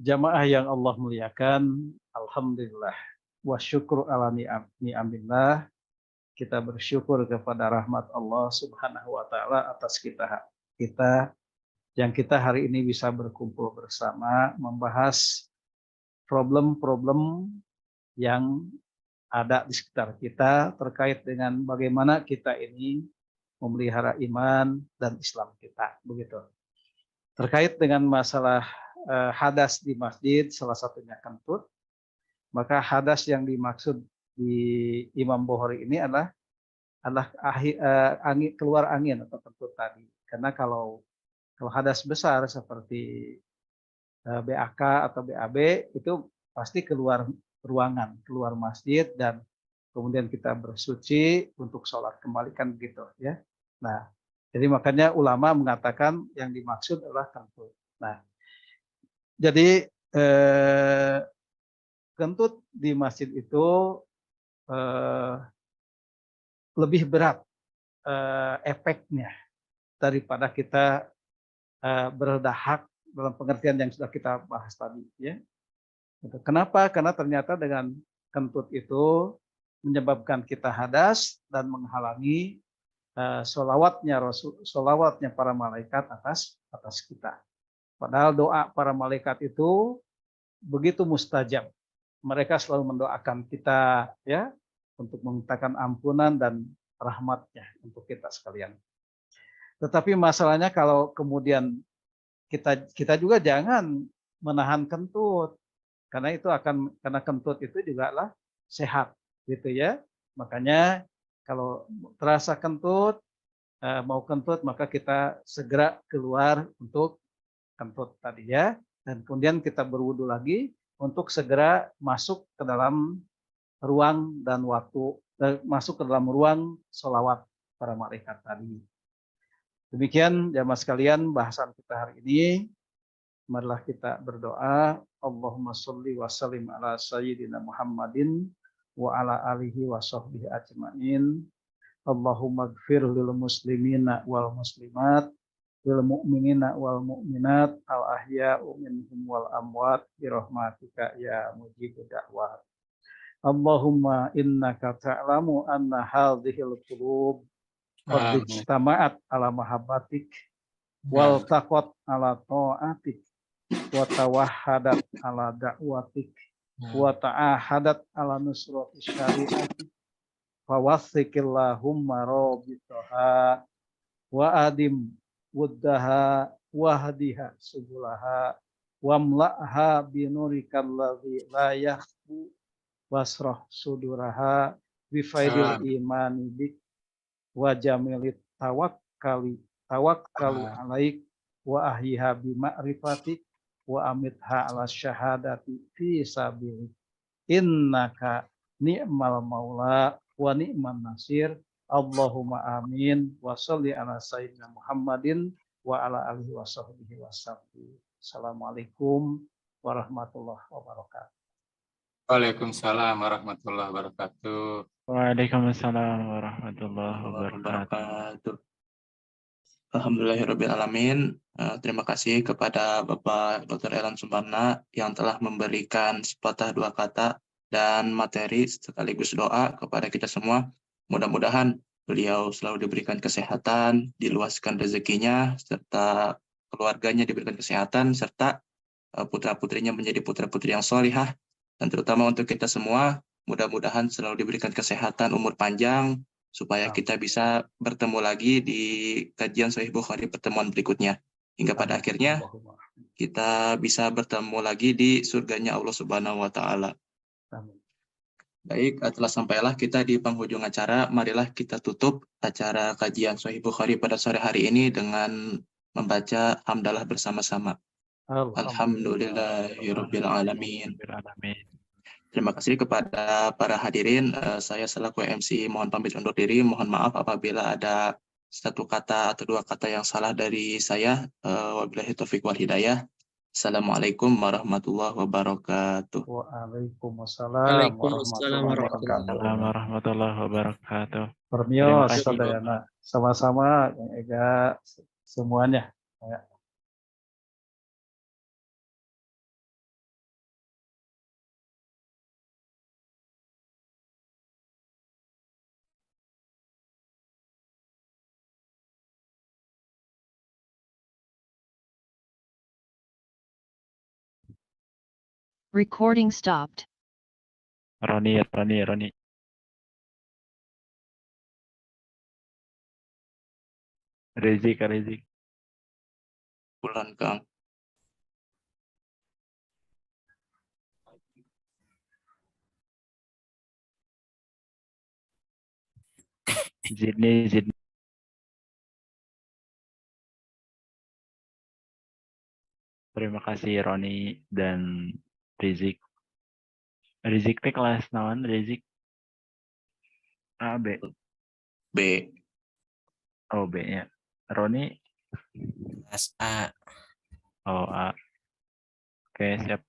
Jamaah yang Allah muliakan, alhamdulillah wa syukur ala ni'amillah. Kita bersyukur kepada rahmat Allah Subhanahu wa taala atas kita yang kita hari ini bisa berkumpul bersama membahas problem-problem yang ada di sekitar kita terkait dengan bagaimana kita ini memelihara iman dan Islam kita, begitu. Terkait dengan masalah hadas di masjid, salah satunya kentut, maka hadas yang dimaksud di Imam Bukhari ini adalah angin, keluar angin atau kentut tadi. Karena kalau hadas besar seperti BAK atau BAB itu pasti keluar ruangan, keluar masjid, dan kemudian kita bersuci untuk sholat kembali, kan gitu ya. Nah, jadi makanya ulama mengatakan yang dimaksud adalah kentut. Nah, jadi kentut di masjid itu lebih berat efeknya daripada kita berdahak dalam pengertian yang sudah kita bahas tadi, ya. Kenapa? Karena ternyata dengan kentut itu menyebabkan kita hadas dan menghalangi solawatnya para malaikat atas kita. Padahal doa para malaikat itu begitu mustajab. Mereka selalu mendoakan kita, ya, untuk memintakan ampunan dan rahmatnya untuk kita sekalian. Tetapi masalahnya kalau kemudian kita juga jangan menahan kentut, karena kentut itu juga lah sehat, gitu ya. Makanya kalau terasa kentut, mau kentut, maka kita segera keluar untuk kentut tadi, ya, dan kemudian kita berwudu lagi untuk segera masuk ke dalam ruang dan waktu, masuk ke dalam ruang sholawat para malaikat tadi. Demikian jamaah sekalian bahasan kita hari ini. Marilah kita berdoa. Allahumma sholli wa sallim ala sayyidina Muhammadin wa ala alihi wa sahbihi ajma'in. Allahumma gfir lil muslimina wal muslimat, lil mu'minina wal mu'minat, al ahya'u minhum wal amwat, birahmatika ya mujibud da'wat. Allahumma innaka ta'lamu anna hadhil qulub qad ijtama'at ala mahabbatik wal taqat ala ta'atik wa tawahhadat ala da'watik wa ta'ahadat ala nusrati syariatik fawathiqillahumma rabitaha wa adim wuddaha wahdiha subulaha wamla'ha binurikal ladzi la yakhbu wasrah suduraha bifaidil imani bik wa jamilit tawakkalu alaik wa ahyiha bima'rifatik wa amitha ala syahadati fi sabilik innaka ni'mal maula wa ni'man nasir. Allahumma amin wa sholli ala sayyidina Muhammadin wa ala alihi wa sahbihi wasallam. Assalamualaikum warahmatullahi wabarakatuh. Waalaikumsalam warahmatullahi wabarakatuh. Waalaikumsalam warahmatullahi wabarakatuh. Alhamdulillahirrabbilalamin. Terima kasih kepada Bapak Dr. Elan Sumbarna yang telah memberikan sepatah dua kata dan materi sekaligus doa kepada kita semua. Mudah-mudahan beliau selalu diberikan kesehatan, diluaskan rezekinya, serta keluarganya diberikan kesehatan, serta putra-putrinya menjadi putra-putri yang sholihah. Dan terutama untuk kita semua, mudah-mudahan selalu diberikan kesehatan, umur panjang, supaya kita bisa bertemu lagi di kajian Sahih Bukhari pertemuan berikutnya. Hingga pada akhirnya kita bisa bertemu lagi di surganya Allah Subhanahu wa Ta'ala. Baik, telah sampailah kita di penghujung acara. Marilah kita tutup acara kajian Sahih Bukhari pada sore hari ini dengan membaca hamdalah bersama-sama. Alhamdulillahirabbil alamin. Terima kasih kepada para hadirin. Saya selaku MC mohon pamit undur diri. Mohon maaf apabila ada satu kata atau dua kata yang salah dari saya. Wabillahi taufiq wal hidayah. Assalamualaikum warahmatullahi wabarakatuh. Waalaikumsalam Waalaikumsalam warahmatullahi warahmatullahi wabarakatuh. Assalamualaikum warahmatullahi wabarakatuh. Terima Permios, kasih, Sadayana. Sama-sama, Kang Ega, semuanya. Ya. Recording stopped. Roni. Rizik. Bulan Kang. Zidni. Terima kasih Roni dan Rizik. Rizik teh kelas naon Rizik? A, B. B. Oh, B-nya. Roni? Kelas A. Oh, A. Oke, siap.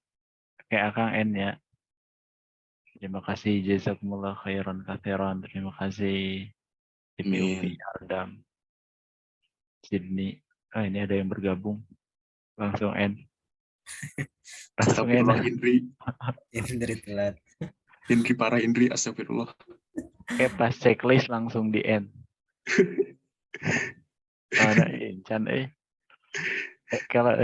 Oke, Akang N ya. Terima kasih jazakumullah khairan katsiran. Terima kasih Amin. Adam. Sydney. Oh, ini ada yang bergabung. Langsung N. Langsung N. Astagfirullah Indri. Ini dari telat. Indri parah Indri, astagfirullah. Oke, pas checklist langsung di N. Mana Incan Kalau